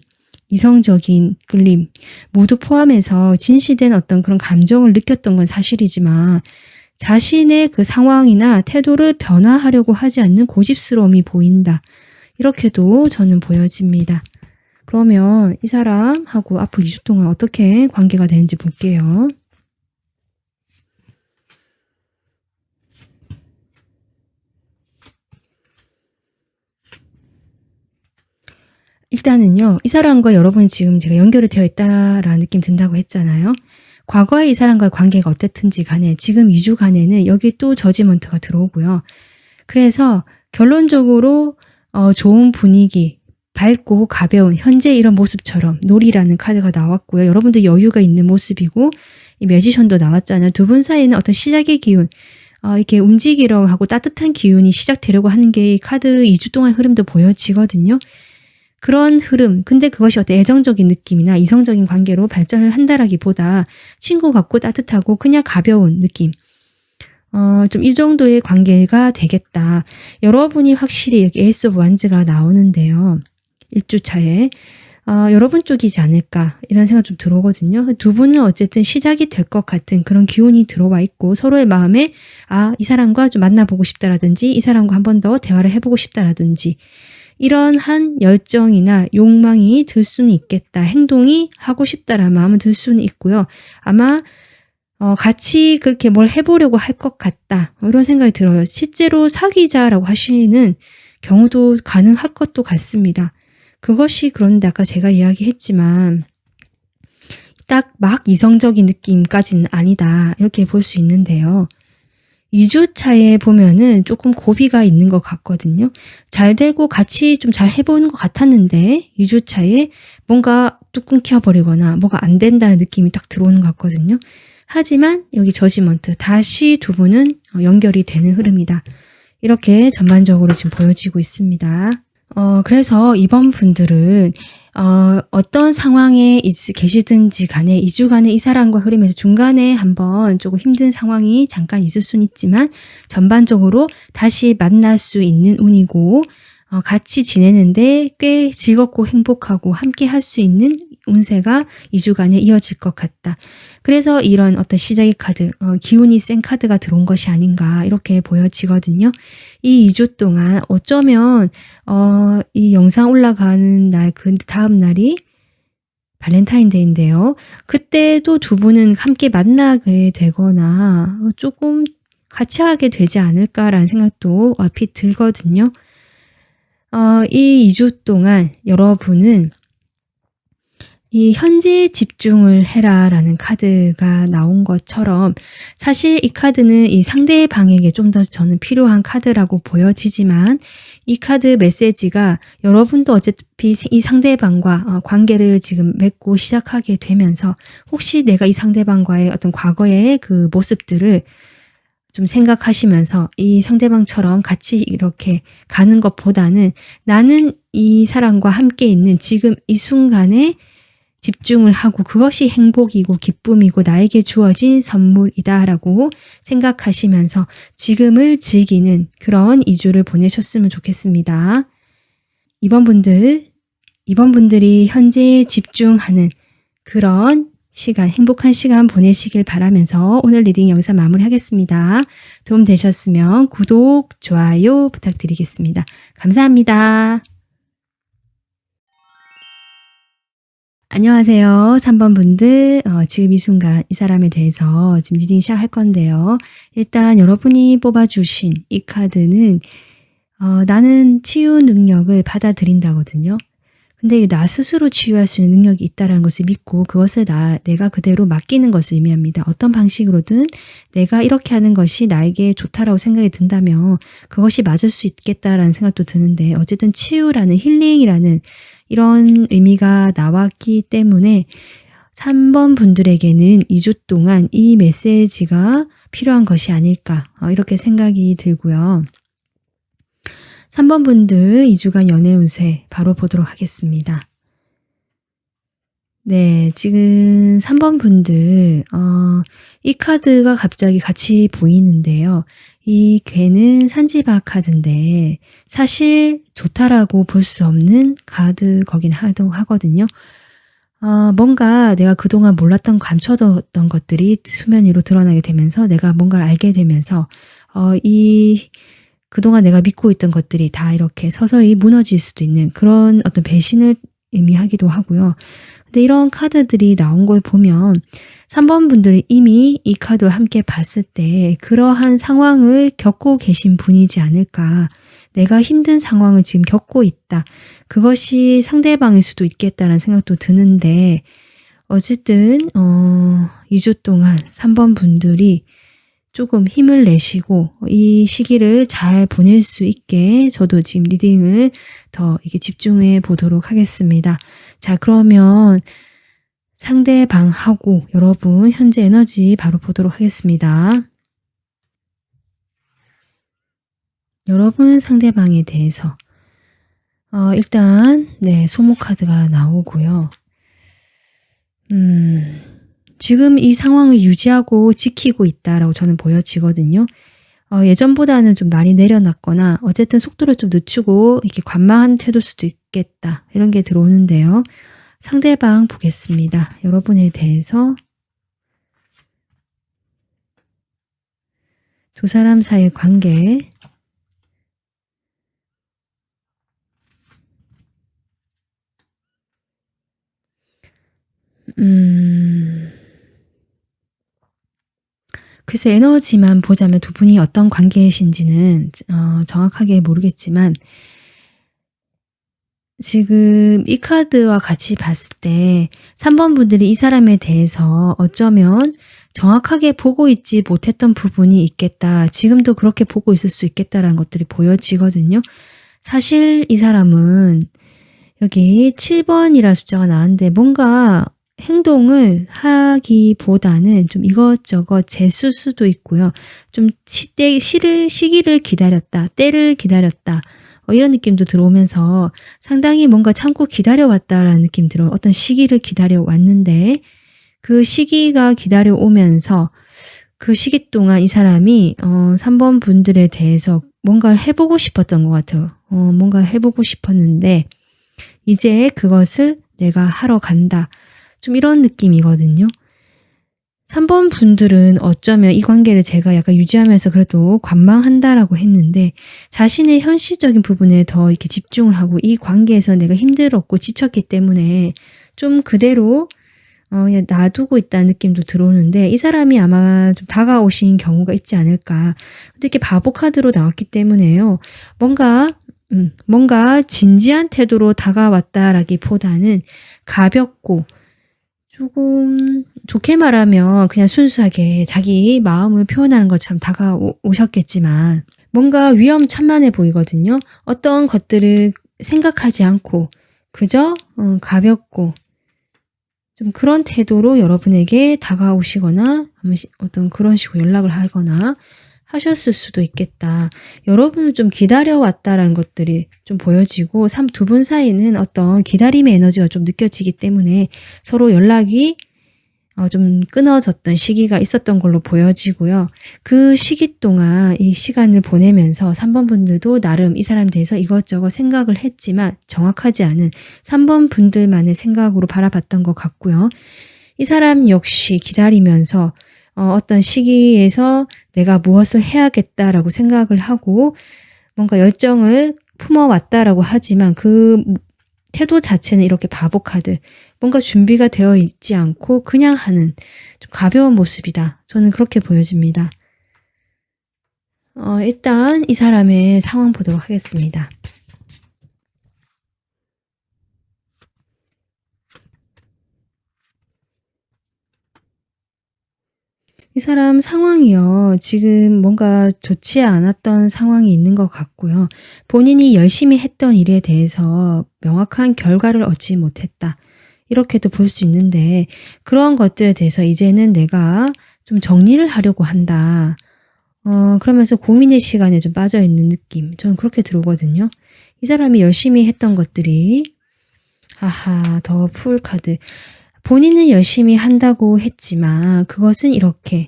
이성적인 끌림 모두 포함해서 진시된 어떤 그런 감정을 느꼈던 건 사실이지만 자신의 그 상황이나 태도를 변화하려고 하지 않는 고집스러움이 보인다. 이렇게도 저는 보여집니다. 그러면 이 사람하고 앞으로 2주 동안 어떻게 관계가 되는지 볼게요. 일단은요. 이 사람과 여러분이 지금 제가 연결이 되어 있다라는 느낌 든다고 했잖아요. 과거에 이 사람과의 관계가 어땠든지 간에 지금 2주간에는 여기 또 저지먼트가 들어오고요. 그래서 결론적으로 좋은 분위기, 밝고 가벼운 현재 이런 모습처럼 놀이라는 카드가 나왔고요. 여러분도 여유가 있는 모습이고 이 매지션도 나왔잖아요. 두 분 사이에는 어떤 시작의 기운, 이렇게 움직이려고 하고 따뜻한 기운이 시작되려고 하는 게 이 카드 2주 동안 흐름도 보여지거든요. 그런 흐름, 근데 그것이 어떤 애정적인 느낌이나 이성적인 관계로 발전을 한다라기보다 친구 같고 따뜻하고 그냥 가벼운 느낌. 좀 이 정도의 관계가 되겠다. 여러분이 확실히 여기 에이스 오브 완즈가 나오는데요. 1주 차에. 여러분 쪽이지 않을까 이런 생각 좀 들어오거든요. 두 분은 어쨌든 시작이 될 것 같은 그런 기운이 들어와 있고 서로의 마음에 이 사람과 좀 만나보고 싶다라든지 이 사람과 한 번 더 대화를 해보고 싶다라든지 이런 한 열정이나 욕망이 들 수는 있겠다. 행동이 하고 싶다라는 마음은 들 수는 있고요. 아마 같이 그렇게 뭘 해보려고 할 것 같다. 이런 생각이 들어요. 실제로 사귀자라고 하시는 경우도 가능할 것도 같습니다. 그것이 그런데 아까 제가 이야기했지만 딱 막 이성적인 느낌까지는 아니다. 이렇게 볼 수 있는데요. 2주 차에 보면은 조금 고비가 있는 것 같거든요. 잘 되고 같이 좀 잘 해보는 것 같았는데 2주 차에 뭔가 뚝 끊겨버리거나 뭐가 안 된다는 느낌이 딱 들어오는 것 같거든요. 하지만 여기 저지먼트 다시 두 분은 연결이 되는 흐름이다. 이렇게 전반적으로 지금 보여지고 있습니다. 그래서 이번 분들은 어떤 상황에 계시든지 간에 2주간의 이 사람과 흐름에서 중간에 한번 조금 힘든 상황이 잠깐 있을 수는 있지만 전반적으로 다시 만날 수 있는 운이고 같이 지내는데 꽤 즐겁고 행복하고 함께 할 수 있는 운세가 2주간에 이어질 것 같다. 그래서 이런 어떤 시작의 카드, 기운이 센 카드가 들어온 것이 아닌가 이렇게 보여지거든요. 이 2주 동안 어쩌면 이 영상 올라가는 날 그 다음 날이 발렌타인데이인데요. 그때도 두 분은 함께 만나게 되거나 조금 같이 하게 되지 않을까라는 생각도 얼핏 들거든요. 이 2주 동안 여러분은 이 현재에 집중을 해라라는 카드가 나온 것처럼 사실 이 카드는 이 상대방에게 좀 더 저는 필요한 카드라고 보여지지만 이 카드 메시지가 여러분도 어차피 이 상대방과 관계를 지금 맺고 시작하게 되면서 혹시 내가 이 상대방과의 어떤 과거의 그 모습들을 좀 생각하시면서 이 상대방처럼 같이 이렇게 가는 것보다는 나는 이 사람과 함께 있는 지금 이 순간에 집중을 하고 그것이 행복이고 기쁨이고 나에게 주어진 선물이다라고 생각하시면서 지금을 즐기는 그런 2주를 보내셨으면 좋겠습니다. 이번 분들이 현재에 집중하는 그런 시간, 행복한 시간 보내시길 바라면서 오늘 리딩 영상 마무리하겠습니다. 도움 되셨으면 구독, 좋아요 부탁드리겠습니다. 감사합니다. 안녕하세요. 3번 분들, 지금 이 순간 이 사람에 대해서 지금 리딩 시작할 건데요. 일단 여러분이 뽑아주신 이 카드는 나는 치유 능력을 받아들인다거든요. 근데 나 스스로 치유할 수 있는 능력이 있다는 것을 믿고 그것을 내가 그대로 맡기는 것을 의미합니다. 어떤 방식으로든 내가 이렇게 하는 것이 나에게 좋다라고 생각이 든다면 그것이 맞을 수 있겠다라는 생각도 드는데 어쨌든 치유라는 힐링이라는 이런 의미가 나왔기 때문에 3번 분들에게는 2주 동안 이 메시지가 필요한 것이 아닐까 이렇게 생각이 들고요. 3번 분들 2주간 연애 운세 바로 보도록 하겠습니다. 네, 지금 3번 분들 이 카드가 갑자기 같이 보이는데요. 이 괴는 산지바 카드인데 사실 좋다라고 볼 수 없는 카드 거긴 하거든요. 뭔가 내가 그동안 몰랐던 감춰뒀던 것들이 수면 위로 드러나게 되면서 내가 뭔가를 알게 되면서 그동안 내가 믿고 있던 것들이 다 이렇게 서서히 무너질 수도 있는 그런 어떤 배신을 의미하기도 하고요. 근데 이런 카드들이 나온 걸 보면 3번 분들이 이미 이 카드와 함께 봤을 때 그러한 상황을 겪고 계신 분이지 않을까. 내가 힘든 상황을 지금 겪고 있다. 그것이 상대방일 수도 있겠다라는 생각도 드는데 어쨌든 2주 동안 3번 분들이 조금 힘을 내시고 이 시기를 잘 보낼 수 있게 저도 지금 리딩을 더 이렇게 집중해 보도록 하겠습니다. 자, 그러면 상대방하고 여러분 현재 에너지 바로 보도록 하겠습니다. 여러분 상대방에 대해서 일단 소모 카드가 나오고요. 지금 이 상황을 유지하고 지키고 있다라고 저는 보여지거든요. 예전보다는 좀 많이 내려놨거나 어쨌든 속도를 좀 늦추고 이렇게 관망한 태도일 수도 있겠다. 이런 게 들어오는데요. 상대방 보겠습니다. 여러분에 대해서 두 사람 사이의 관계 글쎄 에너지만 보자면 두 분이 어떤 관계이신지는 정확하게 모르겠지만 지금 이 카드와 같이 봤을 때 3번 분들이 이 사람에 대해서 어쩌면 정확하게 보고 있지 못했던 부분이 있겠다. 지금도 그렇게 보고 있을 수 있겠다라는 것들이 보여지거든요. 사실 이 사람은 여기 7번이라는 숫자가 나왔는데 뭔가 행동을 하기보다는 좀 이것저것 재수 수도 있고요. 좀 시기를 기다렸다. 때를 기다렸다. 이런 느낌도 들어오면서 상당히 뭔가 참고 기다려왔다라는 느낌 들어요. 어떤 시기를 기다려왔는데 그 시기가 기다려오면서 그 시기 동안 이 사람이 3번 분들에 대해서 뭔가를 해보고 싶었던 것 같아요. 뭔가 해보고 싶었는데 이제 그것을 내가 하러 간다. 좀 이런 느낌이거든요. 3번 분들은 어쩌면 이 관계를 제가 약간 유지하면서 그래도 관망한다라고 했는데 자신의 현실적인 부분에 더 이렇게 집중을 하고 이 관계에서 내가 힘들었고 지쳤기 때문에 좀 그대로 그냥 놔두고 있다는 느낌도 들어오는데 이 사람이 아마 좀 다가오신 경우가 있지 않을까. 근데 이렇게 바보 카드로 나왔기 때문에요. 뭔가 진지한 태도로 다가왔다라기보다는 가볍고 조금 좋게 말하면 그냥 순수하게 자기 마음을 표현하는 것처럼 다가오셨겠지만 뭔가 위험천만해 보이거든요. 어떤 것들을 생각하지 않고 그저 가볍고 좀 그런 태도로 여러분에게 다가오시거나 어떤 그런 식으로 연락을 하거나 하셨을 수도 있겠다. 여러분을 좀 기다려왔다라는 것들이 좀 보여지고 두 분 사이는 어떤 기다림의 에너지가 좀 느껴지기 때문에 서로 연락이 좀 끊어졌던 시기가 있었던 걸로 보여지고요. 그 시기 동안 이 시간을 보내면서 3번 분들도 나름 이 사람에 대해서 이것저것 생각을 했지만 정확하지 않은 3번 분들만의 생각으로 바라봤던 것 같고요. 이 사람 역시 기다리면서 어떤 시기에서 내가 무엇을 해야겠다라고 생각을 하고 뭔가 열정을 품어왔다라고 하지만 그 태도 자체는 이렇게 바보 카드, 뭔가 준비가 되어 있지 않고 그냥 하는 좀 가벼운 모습이다. 저는 그렇게 보여집니다. 일단 이 사람의 상황 보도록 하겠습니다. 이 사람 상황이요. 지금 뭔가 좋지 않았던 상황이 있는 것 같고요. 본인이 열심히 했던 일에 대해서 명확한 결과를 얻지 못했다. 이렇게도 볼 수 있는데 그런 것들에 대해서 이제는 내가 좀 정리를 하려고 한다. 그러면서 고민의 시간에 좀 빠져있는 느낌. 저는 그렇게 들어오거든요. 이 사람이 열심히 했던 것들이 더 풀 카드. 본인은 열심히 한다고 했지만 그것은 이렇게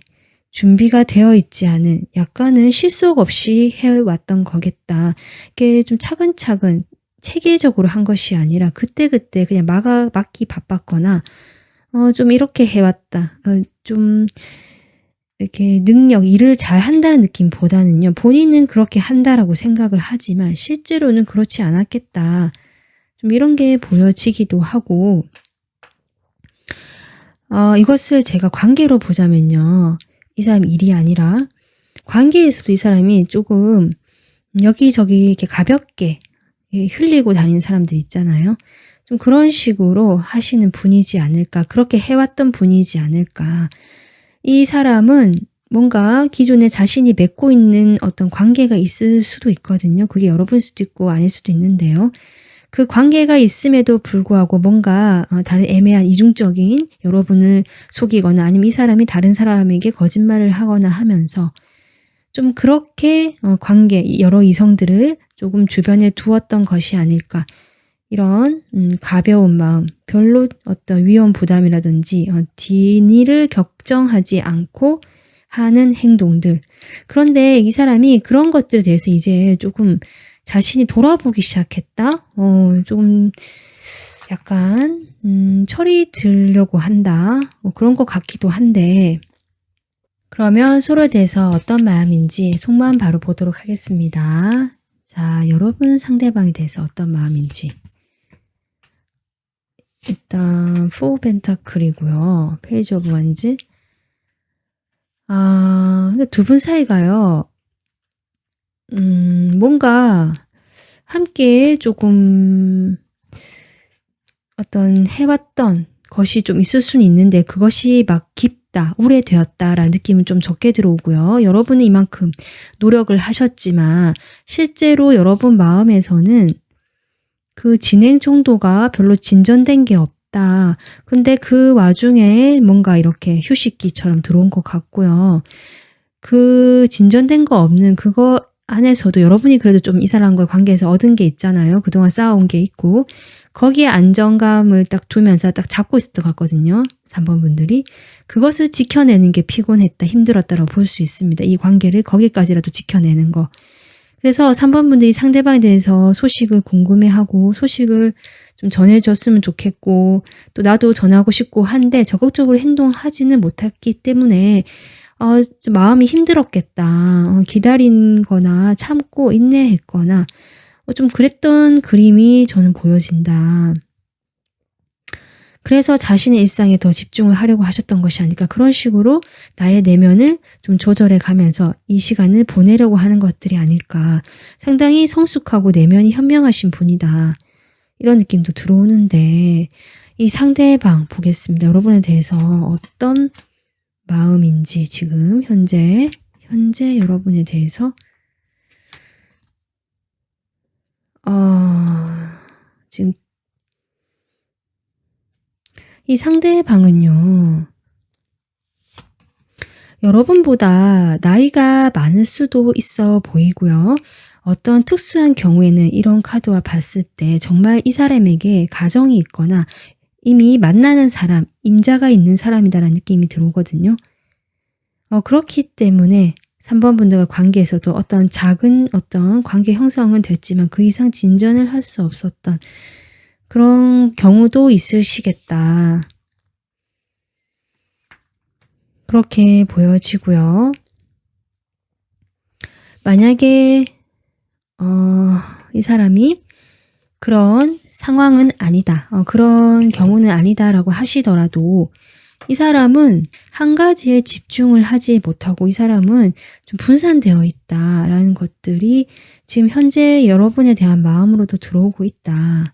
준비가 되어 있지 않은 약간은 실속 없이 해왔던 거겠다. 이게 좀 차근차근 체계적으로 한 것이 아니라 그때그때 그냥 맡기 바빴거나 좀 이렇게 해왔다. 좀 이렇게 일을 잘 한다는 느낌보다는요. 본인은 그렇게 한다라고 생각을 하지만 실제로는 그렇지 않았겠다. 좀 이런 게 보여지기도 하고 이것을 제가 관계로 보자면요. 이 사람 일이 아니라 관계에서도 이 사람이 조금 여기저기 이렇게 가볍게 흘리고 다니는 사람들 있잖아요. 좀 그런 식으로 하시는 분이지 않을까. 그렇게 해왔던 분이지 않을까. 이 사람은 뭔가 기존에 자신이 맺고 있는 어떤 관계가 있을 수도 있거든요. 그게 여러분일 수도 있고 아닐 수도 있는데요. 그 관계가 있음에도 불구하고 뭔가 다른 애매한 이중적인 여러분을 속이거나 아니면 이 사람이 다른 사람에게 거짓말을 하거나 하면서 좀 그렇게 관계, 여러 이성들을 조금 주변에 두었던 것이 아닐까. 이런 가벼운 마음, 별로 어떤 위험 부담이라든지 뒤일을 걱정하지 않고 하는 행동들. 그런데 이 사람이 그런 것들에 대해서 이제 조금 자신이 돌아보기 시작했다. 좀 약간 철이 들려고 한다. 그런 것 같기도 한데 그러면 서로에 대해서 어떤 마음인지 속마음 바로 보도록 하겠습니다. 자, 여러분 상대방에 대해서 어떤 마음인지. 일단 포 펜타클이고요. 페이지 오브 원즈. 근데 두 분 사이가요. 뭔가 함께 조금 어떤 해왔던 것이 좀 있을 수는 있는데 그것이 막 깊다, 오래되었다라는 느낌은 좀 적게 들어오고요. 여러분은 이만큼 노력을 하셨지만 실제로 여러분 마음에서는 그 진행 정도가 별로 진전된 게 없다. 근데 그 와중에 뭔가 이렇게 휴식기처럼 들어온 것 같고요. 그 진전된 거 없는 그거 안에서도 여러분이 그래도 좀 이 사람과 관계에서 얻은 게 있잖아요. 그동안 쌓아온 게 있고 거기에 안정감을 딱 두면서 딱 잡고 있을 것 같거든요. 3번 분들이. 그것을 지켜내는 게 피곤했다, 힘들었다라고 볼 수 있습니다. 이 관계를 거기까지라도 지켜내는 거. 그래서 3번 분들이 상대방에 대해서 소식을 궁금해하고 소식을 좀 전해줬으면 좋겠고 또 나도 전하고 싶고 한데 적극적으로 행동하지는 못했기 때문에 좀 마음이 힘들었겠다. 기다린 거나 참고 인내했거나 좀 그랬던 그림이 저는 보여진다. 그래서 자신의 일상에 더 집중을 하려고 하셨던 것이 아닐까. 그런 식으로 나의 내면을 좀 조절해 가면서 이 시간을 보내려고 하는 것들이 아닐까. 상당히 성숙하고 내면이 현명하신 분이다. 이런 느낌도 들어오는데 이 상대방 보겠습니다. 여러분에 대해서 어떤 마음인지 지금 현재 여러분에 대해서 지금 이 상대방은요. 여러분보다 나이가 많을 수도 있어 보이고요. 어떤 특수한 경우에는 이런 카드와 봤을 때 정말 이 사람에게 가정이 있거나 이미 만나는 사람, 임자가 있는 사람이다라는 느낌이 들어오거든요. 그렇기 때문에 3번 분들과 관계에서도 어떤 작은 어떤 관계 형성은 됐지만 그 이상 진전을 할 수 없었던 그런 경우도 있으시겠다. 그렇게 보여지고요. 만약에 이 사람이 그런 상황은 아니다. 그런 경우는 아니다라고 하시더라도 이 사람은 한 가지에 집중을 하지 못하고 이 사람은 좀 분산되어 있다라는 것들이 지금 현재 여러분에 대한 마음으로도 들어오고 있다.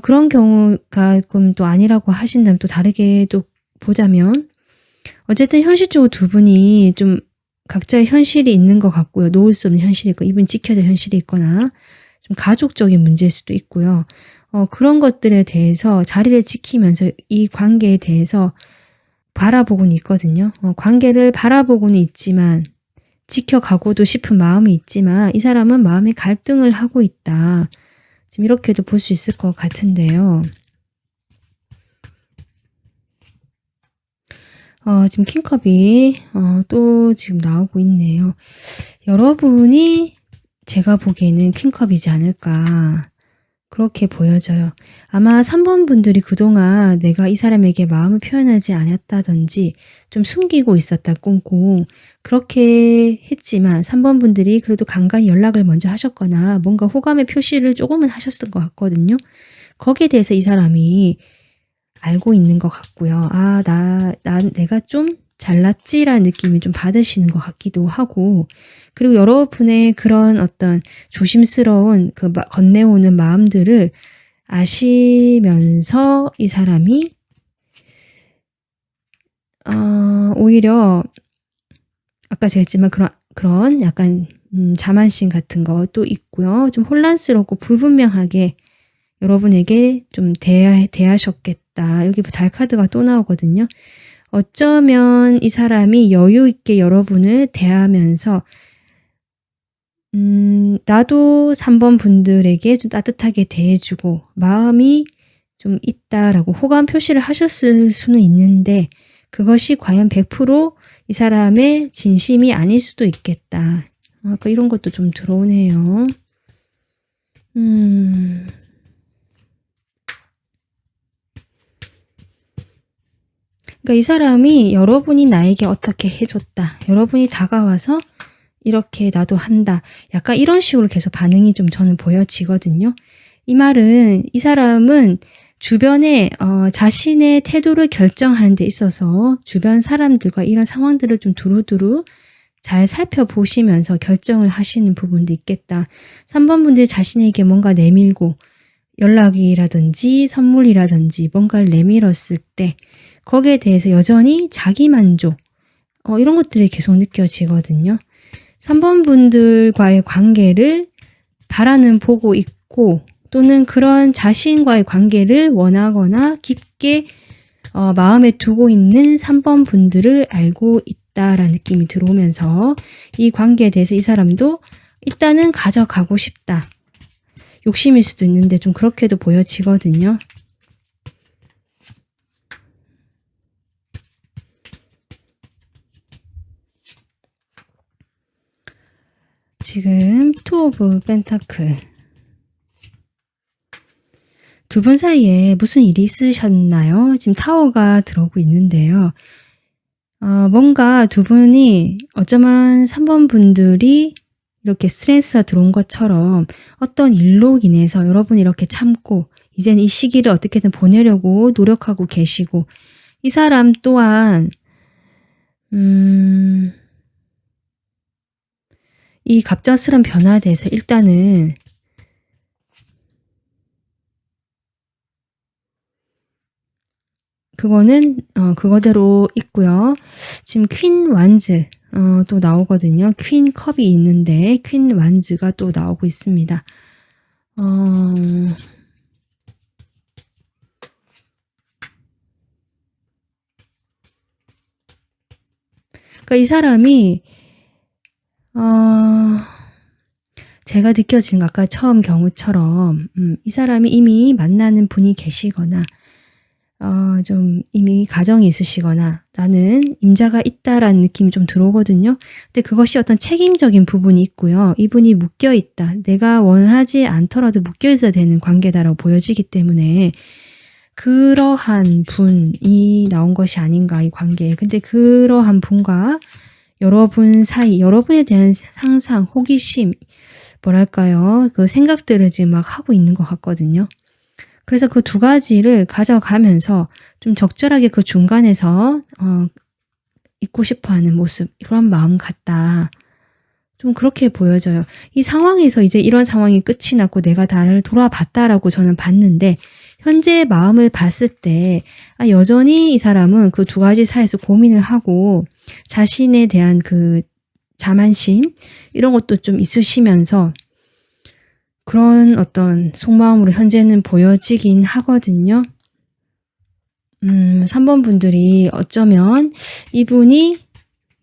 그런 경우가 조금 또 아니라고 하신다면 또 다르게 또 보자면 어쨌든 현실적으로 두 분이 좀 각자의 현실이 있는 것 같고요. 놓을 수 없는 현실이 있고 이분 지켜야 될 현실이 있거나 좀 가족적인 문제일 수도 있고요. 그런 것들에 대해서 자리를 지키면서 이 관계에 대해서 바라보고는 있거든요. 관계를 바라보고는 있지만 지켜가고도 싶은 마음이 있지만 이 사람은 마음의 갈등을 하고 있다. 지금 이렇게도 볼 수 있을 것 같은데요. 지금 킹컵이 또 지금 나오고 있네요. 여러분이 제가 보기에는 킹컵이지 않을까. 그렇게 보여져요. 아마 3번 분들이 그동안 내가 이 사람에게 마음을 표현하지 않았다든지 좀 숨기고 있었다 꽁꽁 그렇게 했지만 3번 분들이 그래도 간간히 연락을 먼저 하셨거나 뭔가 호감의 표시를 조금은 하셨을 것 같거든요. 거기에 대해서 이 사람이 알고 있는 것 같고요. 아, 내가 좀 잘났지라는 느낌이 좀 받으시는 것 같기도 하고, 그리고 여러분의 그런 어떤 조심스러운 그 건네오는 마음들을 아시면서 이 사람이 오히려 아까 제가 했지만 그런 약간 자만심 같은 것도 있고요. 좀 혼란스럽고 불분명하게 여러분에게 좀 대하셨겠다. 여기 달 카드가 또 나오거든요. 어쩌면 이 사람이 여유 있게 여러분을 대하면서 나도 3번 분들에게 좀 따뜻하게 대해주고 마음이 좀 있다라고 호감 표시를 하셨을 수는 있는데 그것이 과연 100%이 사람의 진심이 아닐 수도 있겠다. 아까 이런 것도 좀 들어오네요. 그러니까 이 사람이 여러분이 나에게 어떻게 해줬다. 여러분이 다가와서 이렇게 나도 한다. 약간 이런 식으로 계속 반응이 좀 저는 보여지거든요. 이 말은 이 사람은 주변에 자신의 태도를 결정하는 데 있어서 주변 사람들과 이런 상황들을 좀 두루두루 잘 살펴보시면서 결정을 하시는 부분도 있겠다. 3번 분들이 자신에게 뭔가 내밀고 연락이라든지 선물이라든지 뭔가를 내밀었을 때 거기에 대해서 여전히 자기만족 이런 것들이 계속 느껴지거든요. 3번 분들과의 관계를 바라는 보고 있고 또는 그런 자신과의 관계를 원하거나 깊게 마음에 두고 있는 3번 분들을 알고 있다라는 느낌이 들어오면서 이 관계에 대해서 이 사람도 일단은 가져가고 싶다. 욕심일 수도 있는데 좀 그렇게도 보여지거든요. 지금 투 오브 펜타클 두 분 사이에 무슨 일이 있으셨나요? 지금 타워가 들어오고 있는데요. 뭔가 두 분이 어쩌면 3번 분들이 이렇게 스트레스가 들어온 것처럼 어떤 일로 인해서 여러분이 이렇게 참고 이제는 이 시기를 어떻게든 보내려고 노력하고 계시고 이 사람 또한 이 갑작스런 변화에 대해서 일단은 그거는 그거대로 있고요. 지금 퀸 완즈 또 나오거든요. 퀸 컵이 있는데 퀸 완즈가 또 나오고 있습니다. 그러니까 이 사람이 제가 느껴진 아까 처음 경우처럼 이 사람이 이미 만나는 분이 계시거나 좀 이미 가정이 있으시거나 나는 임자가 있다라는 느낌이 좀 들어오거든요. 근데 그것이 어떤 책임적인 부분이 있고요. 이분이 묶여있다. 내가 원하지 않더라도 묶여있어야 되는 관계다라고 보여지기 때문에 그러한 분이 나온 것이 아닌가 이 관계에. 근데 그러한 분과 여러분 사이, 여러분에 대한 상상, 호기심, 뭐랄까요. 그 생각들을 지금 막 하고 있는 것 같거든요. 그래서 그 두 가지를 가져가면서 좀 적절하게 그 중간에서 있고 싶어하는 모습, 그런 마음 같다. 좀 그렇게 보여져요. 이 상황에서 이제 이런 상황이 끝이 났고 내가 나를 돌아봤다라고 저는 봤는데 현재 마음을 봤을 때 여전히 이 사람은 그 두 가지 사이에서 고민을 하고 자신에 대한 그 자만심 이런 것도 좀 있으시면서 그런 어떤 속마음으로 현재는 보여지긴 하거든요. 3번 분들이 어쩌면 이분이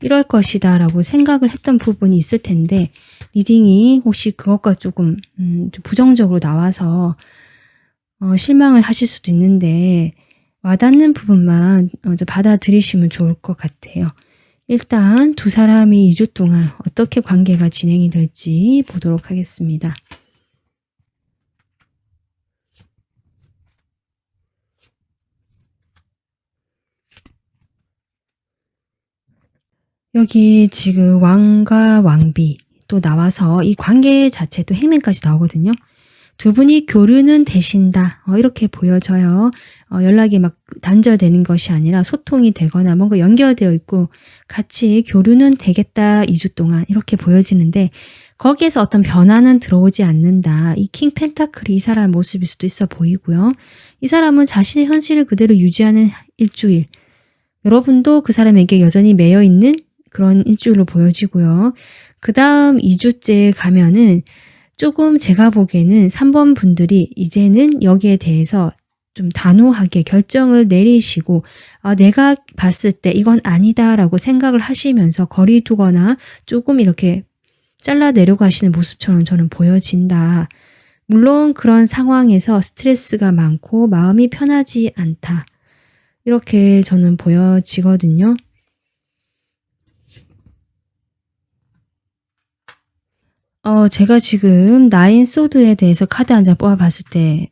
이럴 것이다 라고 생각을 했던 부분이 있을 텐데 리딩이 혹시 그것과 조금 좀 부정적으로 나와서 실망을 하실 수도 있는데 와닿는 부분만 좀 받아들이시면 좋을 것 같아요. 일단 두 사람이 2주 동안 어떻게 관계가 진행이 될지 보도록 하겠습니다. 여기 지금 왕과 왕비 또 나와서 이 관계 자체도 행맨까지 나오거든요. 두 분이 교류는 되신다. 이렇게 보여져요. 연락이 막 단절되는 것이 아니라 소통이 되거나 뭔가 연결되어 있고 같이 교류는 되겠다 2주 동안 이렇게 보여지는데 거기에서 어떤 변화는 들어오지 않는다. 이 킹 펜타클이 이 사람 모습일 수도 있어 보이고요. 이 사람은 자신의 현실을 그대로 유지하는 일주일. 여러분도 그 사람에게 여전히 매여 있는 그런 일주일로 보여지고요. 그 다음 2주째 가면은 조금 제가 보기에는 3번 분들이 이제는 여기에 대해서 좀 단호하게 결정을 내리시고 내가 봤을 때 이건 아니다라고 생각을 하시면서 거리 두거나 조금 이렇게 잘라내려고 하시는 모습처럼 저는 보여진다. 물론 그런 상황에서 스트레스가 많고 마음이 편하지 않다. 이렇게 저는 보여지거든요. 제가 지금 나인 소드에 대해서 카드 한 장 뽑아봤을 때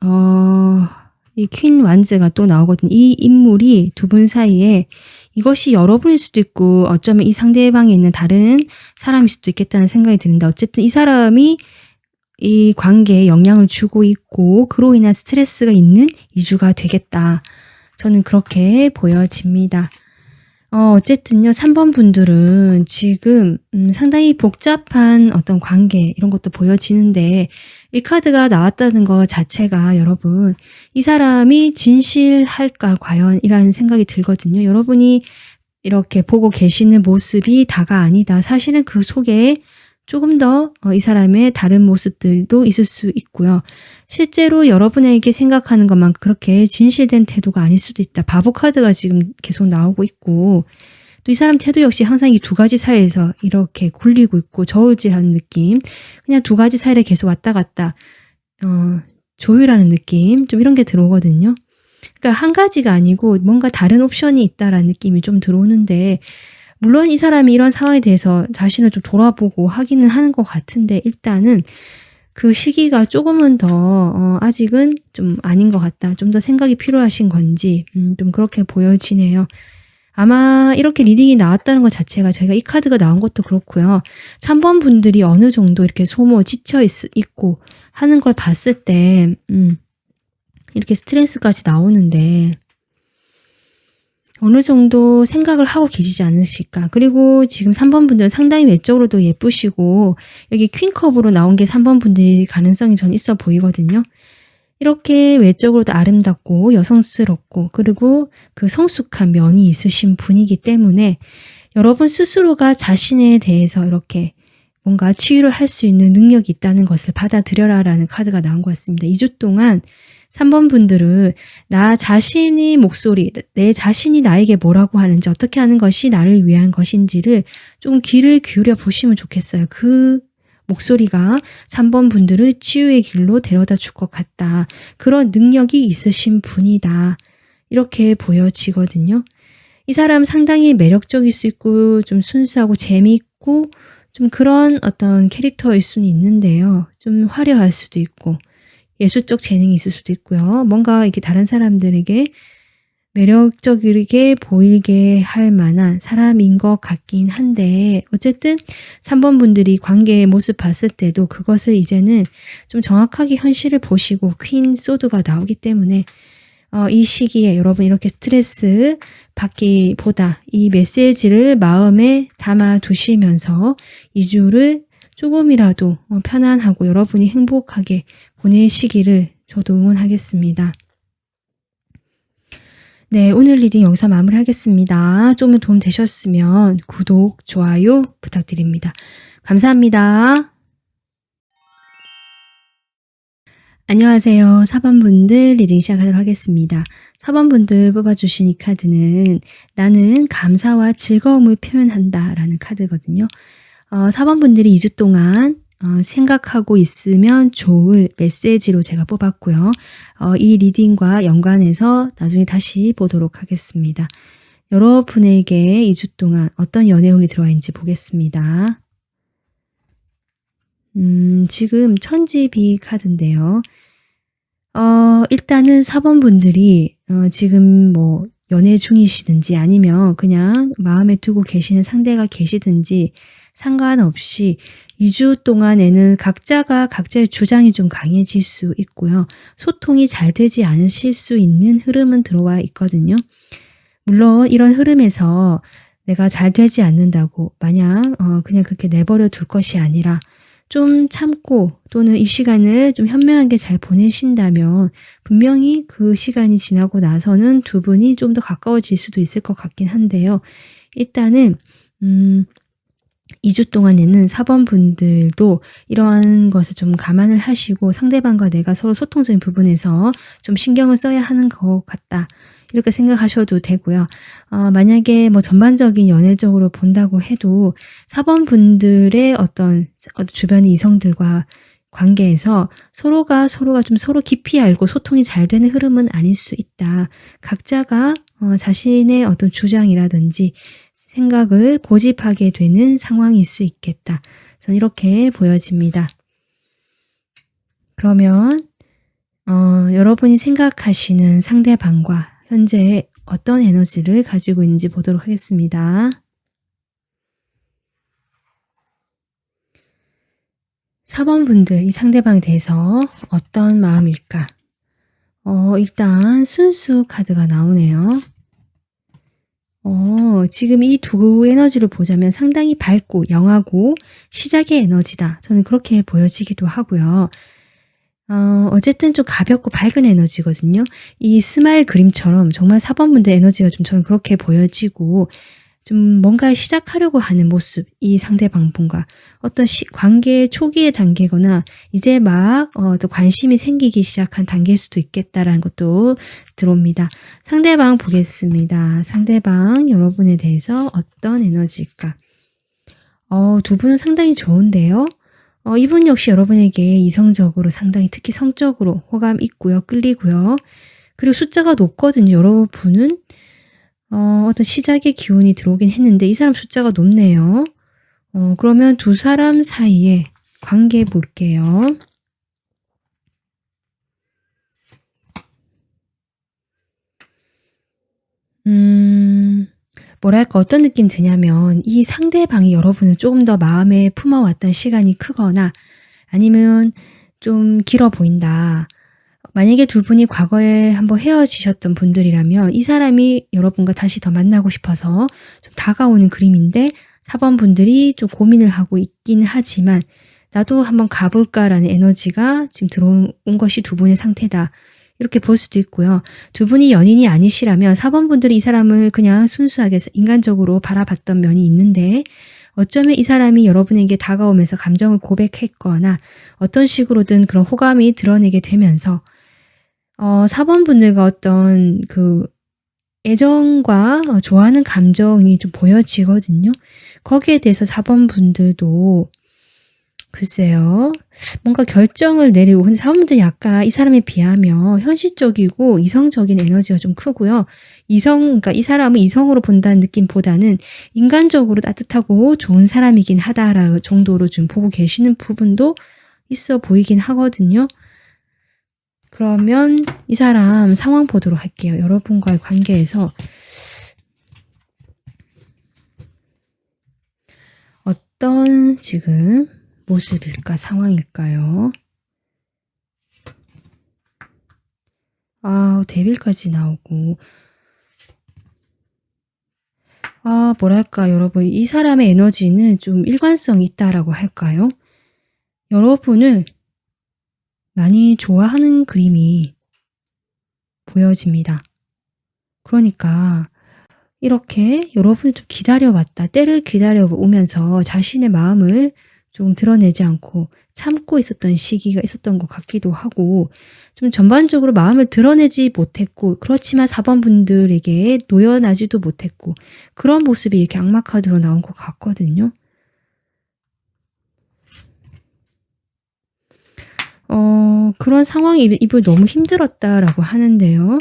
이 퀸 완즈가 또 나오거든요. 이 인물이 두 분 사이에 이것이 여러분일 수도 있고 어쩌면 이 상대방에 있는 다른 사람일 수도 있겠다는 생각이 드는데 어쨌든 이 사람이 이 관계에 영향을 주고 있고 그로 인한 스트레스가 있는 2주가 되겠다. 저는 그렇게 보여집니다. 어쨌든요. 3번 분들은 지금 상당히 복잡한 어떤 관계 이런 것도 보여지는데 이 카드가 나왔다는 것 자체가 여러분 이 사람이 진실할까 과연 이라는 생각이 들거든요. 여러분이 이렇게 보고 계시는 모습이 다가 아니다. 사실은 그 속에 조금 더 이 사람의 다른 모습들도 있을 수 있고요. 실제로 여러분에게 생각하는 것만 그렇게 진실된 태도가 아닐 수도 있다. 바보 카드가 지금 계속 나오고 있고 또 이 사람 태도 역시 항상 이 두 가지 사이에서 이렇게 굴리고 있고 저울질하는 느낌. 그냥 두 가지 사이를 계속 왔다 갔다 조율하는 느낌. 좀 이런 게 들어오거든요. 그러니까 한 가지가 아니고 뭔가 다른 옵션이 있다라는 느낌이 좀 들어오는데 물론 이 사람이 이런 상황에 대해서 자신을 좀 돌아보고 하기는 하는 것 같은데 일단은 그 시기가 조금은 더 아직은 좀 아닌 것 같다. 좀 더 생각이 필요하신 건지 좀 그렇게 보여지네요. 아마 이렇게 리딩이 나왔다는 것 자체가 저희가 이 카드가 나온 것도 그렇고요. 3번 분들이 어느 정도 이렇게 소모 지쳐 있고 하는 걸 봤을 때 이렇게 스트레스까지 나오는데 어느 정도 생각을 하고 계시지 않으실까. 그리고 지금 3번 분들은 상당히 외적으로도 예쁘시고 여기 퀸컵으로 나온 게 3번 분들이 가능성이 전 있어 보이거든요. 이렇게 외적으로도 아름답고 여성스럽고 그리고 그 성숙한 면이 있으신 분이기 때문에 여러분 스스로가 자신에 대해서 이렇게 뭔가 치유를 할 수 있는 능력이 있다는 것을 받아들여라 라는 카드가 나온 것 같습니다. 2주 동안 3번 분들은 나 자신의 목소리, 내 자신이 나에게 뭐라고 하는지 어떻게 하는 것이 나를 위한 것인지를 좀 귀를 기울여 보시면 좋겠어요. 그 목소리가 3번 분들을 치유의 길로 데려다 줄 것 같다. 그런 능력이 있으신 분이다. 이렇게 보여지거든요. 이 사람 상당히 매력적일 수 있고 좀 순수하고 재미있고 좀 그런 어떤 캐릭터일 수는 있는데요. 좀 화려할 수도 있고 예술적 재능이 있을 수도 있고요. 뭔가 이렇게 다른 사람들에게 매력적이게 보이게 할 만한 사람인 것 같긴 한데 어쨌든 3번 분들이 관계의 모습 봤을 때도 그것을 이제는 좀 정확하게 현실을 보시고 퀸 소드가 나오기 때문에 이 시기에 여러분 이렇게 스트레스 받기보다 이 메시지를 마음에 담아 두시면서 2주를 조금이라도 편안하고 여러분이 행복하게 보내시기를 저도 응원하겠습니다. 네, 오늘 리딩 여기서 마무리하겠습니다. 조금 도움 되셨으면 구독, 좋아요 부탁드립니다. 감사합니다. 안녕하세요. 4번분들 리딩 시작하도록 하겠습니다. 4번분들 뽑아주신 이 카드는 나는 감사와 즐거움을 표현한다 라는 카드거든요. 4번분들이 2주 동안 생각하고 있으면 좋을 메시지로 제가 뽑았고요. 이 리딩과 연관해서 나중에 다시 보도록 하겠습니다. 여러분에게 2주 동안 어떤 연애운이 들어와 있는지 보겠습니다. 지금 천지비 카드인데요. 일단은 4번 분들이 지금 뭐 연애 중이시든지 아니면 그냥 마음에 두고 계시는 상대가 계시든지 상관없이 2주 동안에는 각자가 각자의 주장이 좀 강해질 수 있고요. 소통이 잘 되지 않으실 수 있는 흐름은 들어와 있거든요. 물론 이런 흐름에서 내가 잘 되지 않는다고 마냥 그냥 그렇게 내버려 둘 것이 아니라 좀 참고 또는 이 시간을 좀 현명하게 잘 보내신다면 분명히 그 시간이 지나고 나서는 두 분이 좀 더 가까워질 수도 있을 것 같긴 한데요. 일단은 2주 동안에는 사번분들도 이러한 것을 좀 감안을 하시고 상대방과 내가 서로 소통적인 부분에서 좀 신경을 써야 하는 것 같다. 이렇게 생각하셔도 되고요. 만약에 뭐 전반적인 연애적으로 본다고 해도 사번분들의 어떤 주변의 이성들과 관계에서 서로가 좀 서로 깊이 알고 소통이 잘 되는 흐름은 아닐 수 있다. 각자가 자신의 어떤 주장이라든지 생각을 고집하게 되는 상황일 수 있겠다. 저는 이렇게 보여집니다. 그러면 여러분이 생각하시는 상대방과 현재 어떤 에너지를 가지고 있는지 보도록 하겠습니다. 4번 분들, 이 상대방에 대해서 어떤 마음일까? 일단 순수 카드가 나오네요. 지금 이 두 에너지를 보자면 상당히 밝고 영하고 시작의 에너지다. 저는 그렇게 보여지기도 하고요. 어쨌든 좀 가볍고 밝은 에너지거든요. 이 스마일 그림처럼 정말 4번 분들 에너지가 좀 저는 그렇게 보여지고 좀 뭔가 시작하려고 하는 모습, 이 상대방 분과 어떤 관계 초기의 단계거나 이제 막 또 관심이 생기기 시작한 단계일 수도 있겠다라는 것도 들어옵니다. 상대방 보겠습니다. 상대방 여러분에 대해서 어떤 에너지일까? 두 분은 상당히 좋은데요. 이분 역시 여러분에게 이성적으로 상당히 특히 성적으로 호감 있고요. 끌리고요. 그리고 숫자가 높거든요. 여러분은 어떤 시작의 기운이 들어오긴 했는데 이 사람 숫자가 높네요. 그러면 두 사람 사이에 관계 볼게요. 뭐랄까 어떤 느낌 드냐면 이 상대방이 여러분을 조금 더 마음에 품어왔던 시간이 크거나 아니면 좀 길어 보인다. 만약에 두 분이 과거에 한번 헤어지셨던 분들이라면 이 사람이 여러분과 다시 더 만나고 싶어서 좀 다가오는 그림인데 4번 분들이 좀 고민을 하고 있긴 하지만 나도 한번 가볼까라는 에너지가 지금 들어온 것이 두 분의 상태다. 이렇게 볼 수도 있고요. 두 분이 연인이 아니시라면 4번 분들이 이 사람을 그냥 순수하게 인간적으로 바라봤던 면이 있는데 어쩌면 이 사람이 여러분에게 다가오면서 감정을 고백했거나 어떤 식으로든 그런 호감이 드러내게 되면서 4번 분들과 어떤 그 애정과 좋아하는 감정이 좀 보여지거든요. 거기에 대해서 4번 분들도 글쎄요. 뭔가 결정을 내리고 근데 4번 분들은 약간 이 사람에 비하면 현실적이고 이성적인 에너지가 좀 크고요. 그러니까 이 사람을 이성으로 본다는 느낌보다는 인간적으로 따뜻하고 좋은 사람이긴 하다라는 정도로 좀 보고 계시는 부분도 있어 보이긴 하거든요. 그러면 이 사람 상황 보도록 할게요. 여러분과의 관계에서 어떤 지금 모습일까, 상황일까요? 데빌까지 나오고 뭐랄까 여러분 이 사람의 에너지는 좀 일관성이 있다라고 할까요? 여러분을 많이 좋아하는 그림이 보여집니다. 그러니까 이렇게 여러분이 좀 기다려왔다. 때를 기다려오면서 자신의 마음을 좀 드러내지 않고 참고 있었던 시기가 있었던 것 같기도 하고 좀 전반적으로 마음을 드러내지 못했고 그렇지만 4번 분들에게 놓여나지도 못했고 그런 모습이 이렇게 악마 카드로 나온 것 같거든요. 그런 상황이 이분 너무 힘들었다라고 하는데요.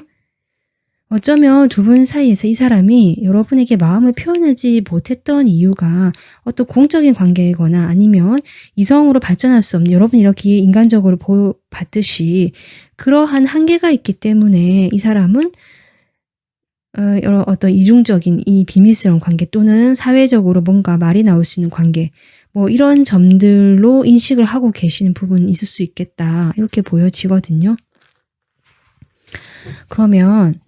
어쩌면 두 분 사이에서 이 사람이 여러분에게 마음을 표현하지 못했던 이유가 어떤 공적인 관계이거나 아니면 이성으로 발전할 수 없는 여러분이 이렇게 인간적으로 봤듯이 그러한 한계가 있기 때문에 이 사람은 여러 어떤 이중적인 이 비밀스러운 관계 또는 사회적으로 뭔가 말이 나올 수 있는 관계 뭐 이런 점들로 인식을 하고 계시는 부분이 있을 수 있겠다. 이렇게 보여지거든요. 그러면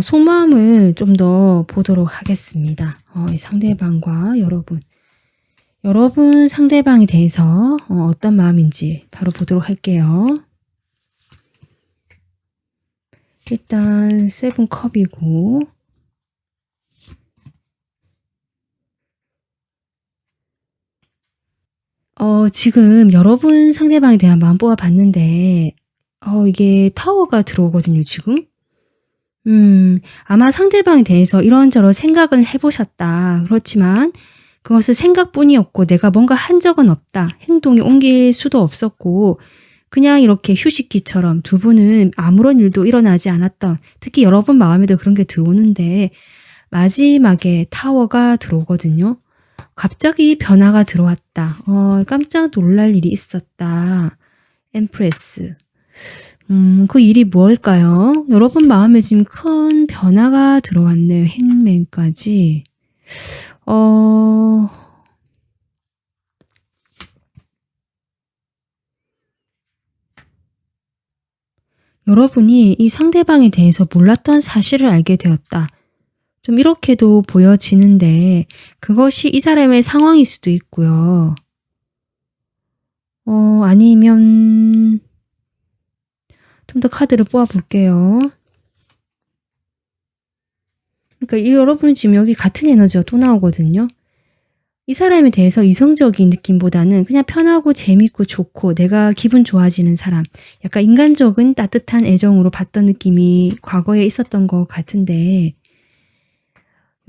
속마음을 좀 더 보도록 하겠습니다. 이 상대방과 여러분 상대방에 대해서 어떤 마음인지 바로 보도록 할게요. 일단 세븐컵이고 지금 여러분 상대방에 대한 마음 뽑아봤는데 이게 타워가 들어오거든요, 지금. 아마 상대방에 대해서 이런저런 생각을 해보셨다. 그렇지만 그것은 생각뿐이었고 내가 뭔가 한 적은 없다. 행동에 옮길 수도 없었고 그냥 이렇게 휴식기처럼 두 분은 아무런 일도 일어나지 않았던, 특히 여러분 마음에도 그런 게 들어오는데 마지막에 타워가 들어오거든요. 갑자기 변화가 들어왔다. 깜짝 놀랄 일이 있었다. 엠프레스. 그 일이 무엇일까요? 여러분 마음에 지금 큰 변화가 들어왔네요. 행맨까지. 여러분이 이 상대방에 대해서 몰랐던 사실을 알게 되었다. 좀 이렇게도 보여지는데 그것이 이 사람의 상황일 수도 있고요. 아니면 좀 더 카드를 뽑아볼게요. 그러니까 여러분은 지금 여기 같은 에너지가 또 나오거든요. 이 사람에 대해서 이성적인 느낌보다는 그냥 편하고 재밌고 좋고 내가 기분 좋아지는 사람, 약간 인간적인 따뜻한 애정으로 봤던 느낌이 과거에 있었던 것 같은데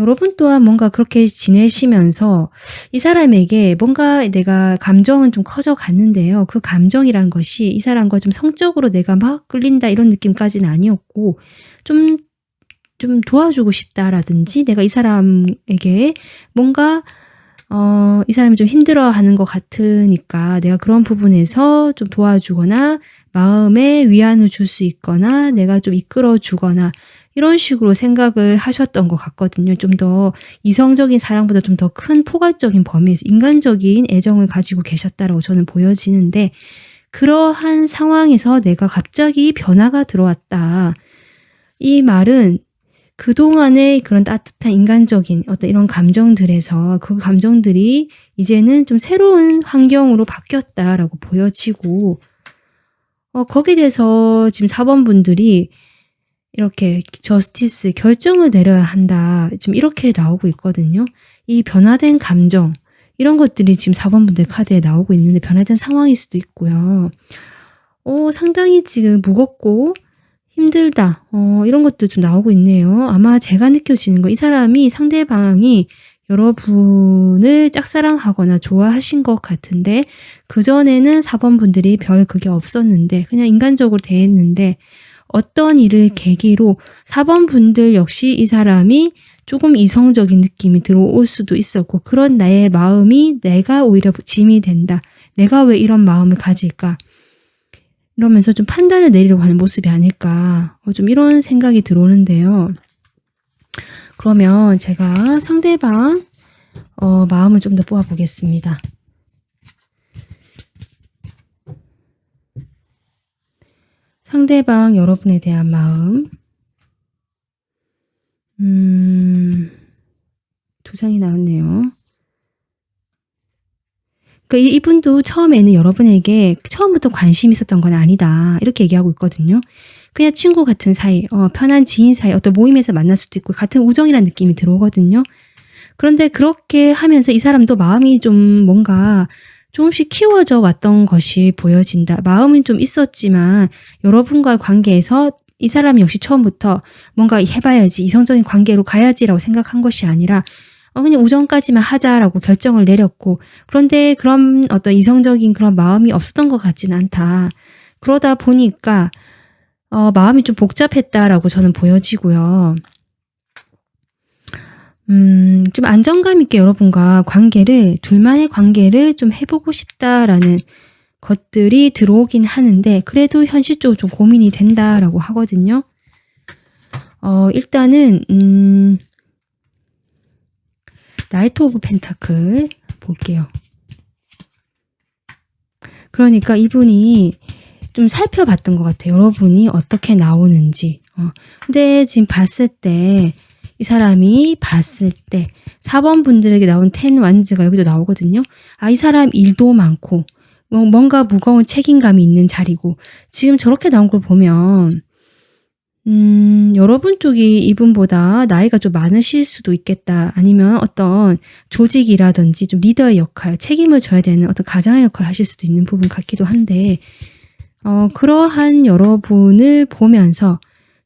여러분 또한 뭔가 그렇게 지내시면서 이 사람에게 뭔가 내가 감정은 좀 커져 갔는데요. 그 감정이란 것이 이 사람과 좀 성적으로 내가 막 끌린다 이런 느낌까지는 아니었고 좀 도와주고 싶다라든지 내가 이 사람에게 뭔가 이 사람이 좀 힘들어하는 것 같으니까 내가 그런 부분에서 좀 도와주거나 마음에 위안을 줄 수 있거나 내가 좀 이끌어주거나 이런 식으로 생각을 하셨던 것 같거든요. 좀 더 이성적인 사랑보다 좀 더 큰 포괄적인 범위에서 인간적인 애정을 가지고 계셨다라고 저는 보여지는데 그러한 상황에서 내가 갑자기 변화가 들어왔다. 이 말은 그동안의 그런 따뜻한 인간적인 어떤 이런 감정들에서 그 감정들이 이제는 좀 새로운 환경으로 바뀌었다라고 보여지고 거기에 대해서 지금 4번 분들이 이렇게 저스티스 결정을 내려야 한다. 지금 이렇게 나오고 있거든요. 이 변화된 감정 이런 것들이 지금 4번 분들 카드에 나오고 있는데 변화된 상황일 수도 있고요. 상당히 지금 무겁고 힘들다. 이런 것도 좀 나오고 있네요. 아마 제가 느껴지는 거 이 사람이 상대방이 여러분을 짝사랑하거나 좋아하신 것 같은데 그전에는 4번 분들이 별 그게 없었는데 그냥 인간적으로 대했는데 어떤 일을 계기로 4번 분들 역시 이 사람이 조금 이성적인 느낌이 들어올 수도 있었고 그런 나의 마음이 내가 오히려 짐이 된다. 내가 왜 이런 마음을 가질까? 이러면서 좀 판단을 내리려고 하는 모습이 아닐까. 좀 이런 생각이 들어오는데요. 그러면 제가 상대방 마음을 좀 더 뽑아보겠습니다. 상대방 여러분에 대한 마음. 두 장이 나왔네요. 그러니까 이분도 처음에는 여러분에게 처음부터 관심이 있었던 건 아니다. 이렇게 얘기하고 있거든요. 그냥 친구 같은 사이, 편한 지인 사이, 어떤 모임에서 만날 수도 있고 같은 우정이라는 느낌이 들어오거든요. 그런데 그렇게 하면서 이 사람도 마음이 좀 뭔가 조금씩 키워져 왔던 것이 보여진다. 마음은 좀 있었지만 여러분과의 관계에서 이 사람이 역시 처음부터 뭔가 해봐야지 이성적인 관계로 가야지라고 생각한 것이 아니라 그냥 우정까지만 하자라고 결정을 내렸고 그런데 그런 어떤 이성적인 그런 마음이 없었던 것 같지는 않다. 그러다 보니까 마음이 좀 복잡했다라고 저는 보여지고요. 좀 안정감 있게 여러분과 둘만의 관계를 좀 해보고 싶다라는 것들이 들어오긴 하는데 그래도 현실적으로 좀 고민이 된다라고 하거든요. 일단은 나이트 오브 펜타클 볼게요. 그러니까 이분이 좀 살펴봤던 것 같아요. 여러분이 어떻게 나오는지. 근데 지금 봤을 때 이 사람이 봤을 때 4번 분들에게 나온 10 완즈가 여기도 나오거든요. 이 사람 일도 많고 뭔가 무거운 책임감이 있는 자리고 지금 저렇게 나온 걸 보면 여러분 쪽이 이분보다 나이가 좀 많으실 수도 있겠다. 아니면 어떤 조직이라든지 좀 리더의 역할, 책임을 져야 되는 어떤 가장의 역할을 하실 수도 있는 부분 같기도 한데 그러한 여러분을 보면서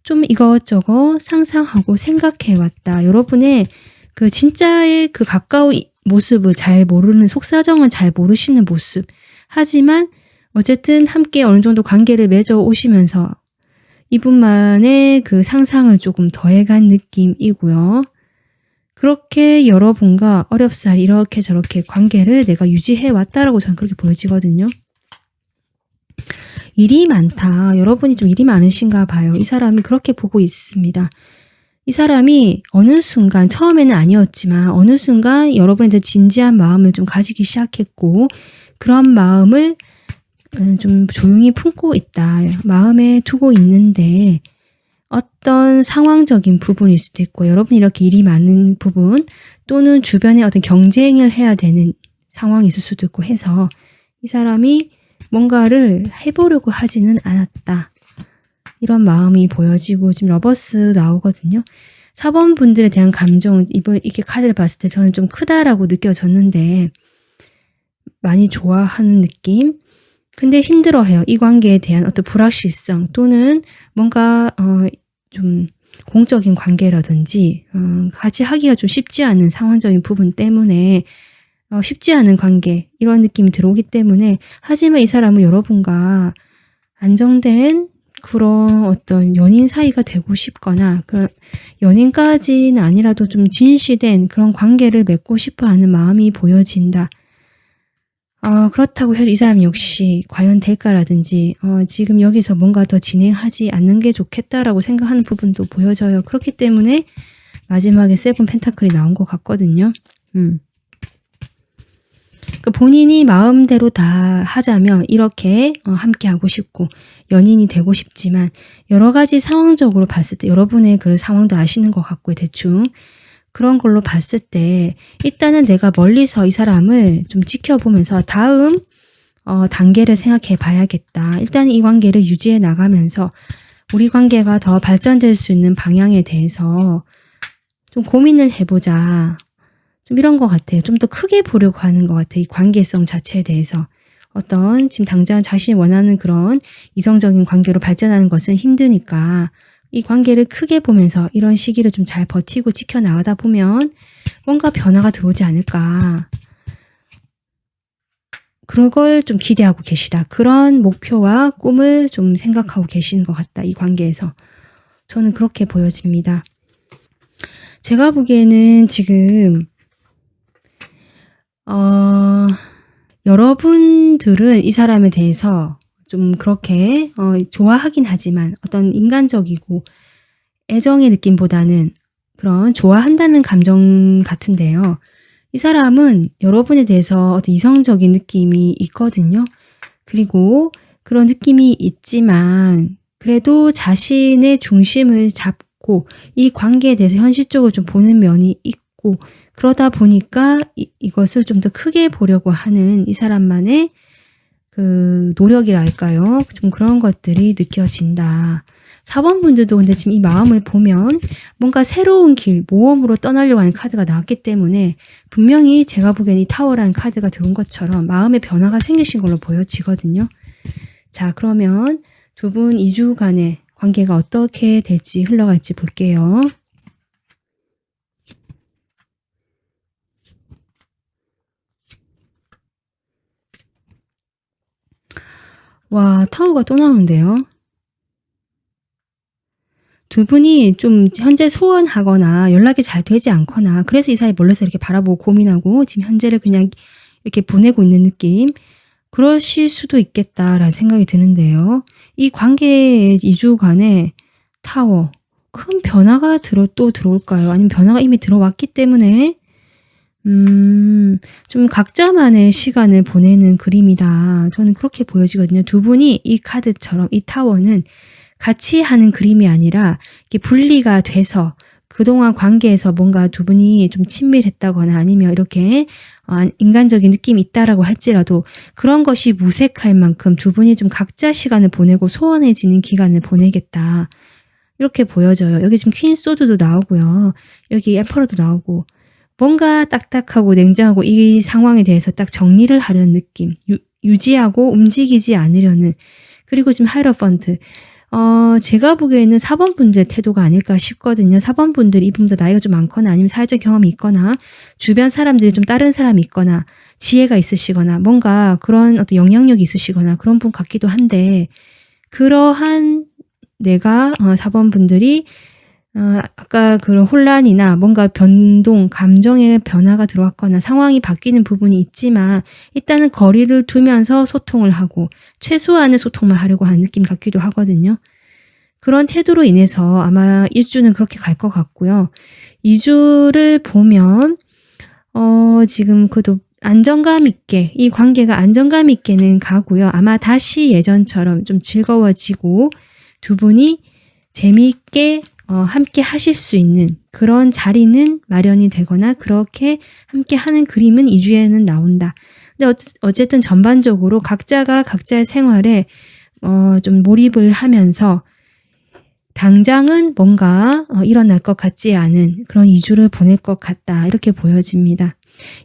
좀 이것저것 상상하고 생각해 왔다. 여러분의 그 진짜의 그 가까운 모습을 잘 모르는, 속사정은 잘 모르시는 모습. 하지만 어쨌든 함께 어느 정도 관계를 맺어 오시면서 이분만의 그 상상을 조금 더해간 느낌이고요. 그렇게 여러분과 어렵사리 이렇게 저렇게 관계를 내가 유지해 왔다라고 저는 그렇게 보여지거든요. 일이 많다. 여러분이 좀 일이 많으신가 봐요. 이 사람이 그렇게 보고 있습니다. 이 사람이 어느 순간, 처음에는 아니었지만 어느 순간 여러분에 대해 진지한 마음을 좀 가지기 시작했고 그런 마음을 좀 조용히 품고 있다. 마음에 두고 있는데 어떤 상황적인 부분일 수도 있고 여러분이 이렇게 일이 많은 부분 또는 주변에 어떤 경쟁을 해야 되는 상황이 있을 수도 있고 해서 이 사람이 뭔가를 해보려고 하지는 않았다. 이런 마음이 보여지고 지금 러버스 나오거든요. 4번 분들에 대한 감정, 이렇게 카드를 봤을 때 저는 좀 크다라고 느껴졌는데 많이 좋아하는 느낌? 근데 힘들어해요. 이 관계에 대한 어떤 불확실성 또는 뭔가 좀 공적인 관계라든지 같이 하기가 좀 쉽지 않은 상황적인 부분 때문에 쉽지 않은 관계 이런 느낌이 들어오기 때문에 하지만 이 사람은 여러분과 안정된 그런 어떤 연인 사이가 되고 싶거나 그런 연인까지는 아니라도 좀 진실된 그런 관계를 맺고 싶어 하는 마음이 보여진다. 그렇다고 해도 이 사람 역시 과연 될까라든지 지금 여기서 뭔가 더 진행하지 않는 게 좋겠다라고 생각하는 부분도 보여져요. 그렇기 때문에 마지막에 7 펜타클이 나온 것 같거든요. 본인이 마음대로 다 하자면 이렇게 함께 하고 싶고 연인이 되고 싶지만 여러 가지 상황적으로 봤을 때 여러분의 그 상황도 아시는 것 같고요. 대충 그런 걸로 봤을 때 일단은 내가 멀리서 이 사람을 좀 지켜보면서 다음 단계를 생각해 봐야겠다. 일단 이 관계를 유지해 나가면서 우리 관계가 더 발전될 수 있는 방향에 대해서 좀 고민을 해보자. 좀 이런 것 같아요. 좀 더 크게 보려고 하는 것 같아요. 이 관계성 자체에 대해서. 어떤 지금 당장 자신이 원하는 그런 이성적인 관계로 발전하는 것은 힘드니까 이 관계를 크게 보면서 이런 시기를 좀 잘 버티고 지켜나가다 보면 뭔가 변화가 들어오지 않을까. 그런 걸 좀 기대하고 계시다. 그런 목표와 꿈을 좀 생각하고 계시는 것 같다. 이 관계에서. 저는 그렇게 보여집니다. 제가 보기에는 지금 여러분들은 이 사람에 대해서 좀 그렇게 좋아하긴 하지만 어떤 인간적이고 애정의 느낌보다는 그런 좋아한다는 감정 같은데요. 이 사람은 여러분에 대해서 어떤 이성적인 느낌이 있거든요. 그리고 그런 느낌이 있지만 그래도 자신의 중심을 잡고 이 관계에 대해서 현실적으로 좀 보는 면이 있고 그러다 보니까 이것을 좀 더 크게 보려고 하는 이 사람만의 그 노력이랄까요? 좀 그런 것들이 느껴진다. 4번 분들도 근데 지금 이 마음을 보면 뭔가 새로운 길, 모험으로 떠나려고 하는 카드가 나왔기 때문에 분명히 제가 보기엔 이 타워라는 카드가 들어온 것처럼 마음의 변화가 생기신 걸로 보여지거든요. 자, 그러면 두 분 2주간의 관계가 어떻게 될지 흘러갈지 볼게요. 와, 타워가 또 나오는데요. 두 분이 좀 현재 소원하거나 연락이 잘 되지 않거나 그래서 이 사이 몰려서 이렇게 바라보고 고민하고 지금 현재를 그냥 이렇게 보내고 있는 느낌 그러실 수도 있겠다라는 생각이 드는데요. 이 관계의 2주간의 타워 큰 변화가 또 들어올까요? 아니면 변화가 이미 들어왔기 때문에 좀 각자만의 시간을 보내는 그림이다. 저는 그렇게 보여지거든요. 두 분이 이 카드처럼 이 타워는 같이 하는 그림이 아니라 이렇게 분리가 돼서 그동안 관계에서 뭔가 두 분이 좀 친밀했다거나 아니면 이렇게 인간적인 느낌이 있다라고 할지라도 그런 것이 무색할 만큼 두 분이 좀 각자 시간을 보내고 소원해지는 기간을 보내겠다. 이렇게 보여져요. 여기 지금 퀸 소드도 나오고요. 여기 엠퍼러도 나오고 뭔가 딱딱하고 냉정하고 이 상황에 대해서 딱 정리를 하려는 느낌. 유지하고 움직이지 않으려는. 그리고 지금 하이로펀트. 제가 보기에는 4번 분들 태도가 아닐까 싶거든요. 4번 분들이 이분보다 나이가 좀 많거나 아니면 사회적 경험이 있거나 주변 사람들이 좀 다른 사람이 있거나 지혜가 있으시거나 뭔가 그런 어떤 영향력이 있으시거나 그런 분 같기도 한데 그러한 내가 4번 분들이 아까 그런 혼란이나 뭔가 변동, 감정의 변화가 들어왔거나 상황이 바뀌는 부분이 있지만 일단은 거리를 두면서 소통을 하고 최소한의 소통만 하려고 하는 느낌 같기도 하거든요. 그런 태도로 인해서 아마 1주는 그렇게 갈 것 같고요. 2주를 보면 지금 그래도 안정감 있게 이 관계가 안정감 있게는 가고요. 아마 다시 예전처럼 좀 즐거워지고 두 분이 재미있게 함께 하실 수 있는 그런 자리는 마련이 되거나 그렇게 함께 하는 그림은 2주에는 나온다. 근데 어쨌든 전반적으로 각자가 각자의 생활에 좀 몰입을 하면서 당장은 뭔가 일어날 것 같지 않은 그런 2주를 보낼 것 같다. 이렇게 보여집니다.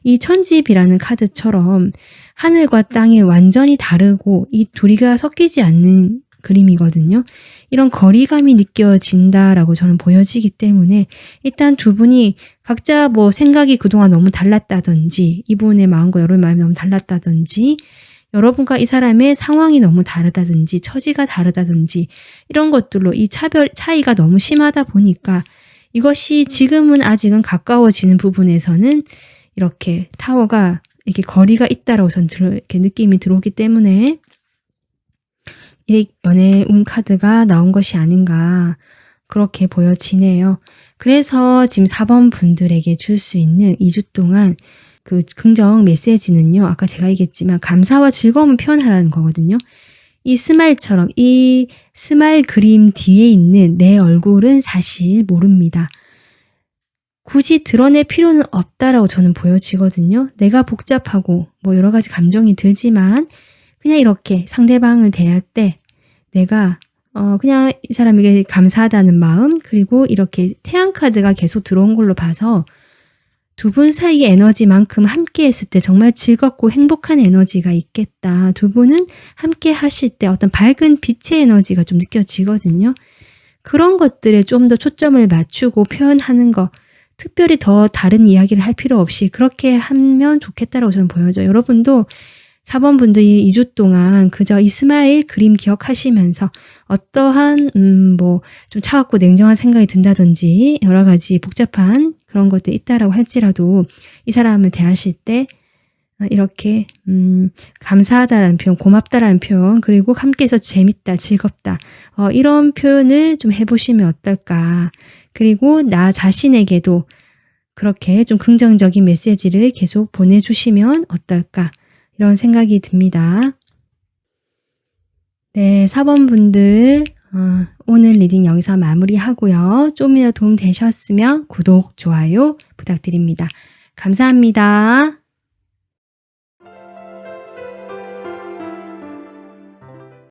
이 천지비라는 카드처럼 하늘과 땅이 완전히 다르고 이 둘이가 섞이지 않는 그림이거든요. 이런 거리감이 느껴진다라고 저는 보여지기 때문에 일단 두 분이 각자 뭐 생각이 그동안 너무 달랐다든지 이분의 마음과 여러분의 마음이 너무 달랐다든지 여러분과 이 사람의 상황이 너무 다르다든지 처지가 다르다든지 이런 것들로 이 차이가 너무 심하다 보니까 이것이 지금은 아직은 가까워지는 부분에서는 이렇게 타워가 이렇게 거리가 있다라고 저는 이렇게 느낌이 들어오기 때문에 이 연애 운 카드가 나온 것이 아닌가 그렇게 보여지네요. 그래서 지금 4번 분들에게 줄 수 있는 2주 동안 그 긍정 메시지는요. 아까 제가 얘기했지만 감사와 즐거움을 표현하라는 거거든요. 이 스마일처럼 이 스마일 그림 뒤에 있는 내 얼굴은 사실 모릅니다. 굳이 드러낼 필요는 없다라고 저는 보여지거든요. 내가 복잡하고 뭐 여러 가지 감정이 들지만 그냥 이렇게 상대방을 대할 때 내가 그냥 이 사람에게 감사하다는 마음 그리고 이렇게 태양 카드가 계속 들어온 걸로 봐서 두 분 사이의 에너지만큼 함께 했을 때 정말 즐겁고 행복한 에너지가 있겠다. 두 분은 함께 하실 때 어떤 밝은 빛의 에너지가 좀 느껴지거든요. 그런 것들에 좀 더 초점을 맞추고 표현하는 거 특별히 더 다른 이야기를 할 필요 없이 그렇게 하면 좋겠다라고 저는 보여져요. 여러분도 4번 분들이 2주 동안 그저 이 스마일 그림 기억하시면서 어떠한 뭐 좀 차갑고 냉정한 생각이 든다든지 여러 가지 복잡한 그런 것들이 있다라고 할지라도 이 사람을 대하실 때 이렇게 감사하다라는 표현, 고맙다라는 표현, 그리고 함께해서 재밌다, 즐겁다 이런 표현을 좀 해보시면 어떨까. 그리고 나 자신에게도 그렇게 좀 긍정적인 메시지를 계속 보내주시면 어떨까. 이런 생각이 듭니다. 네, 4번 분들 오늘 리딩 여기서 마무리하고요. 좀이라도 도움 되셨으면 구독, 좋아요 부탁드립니다. 감사합니다.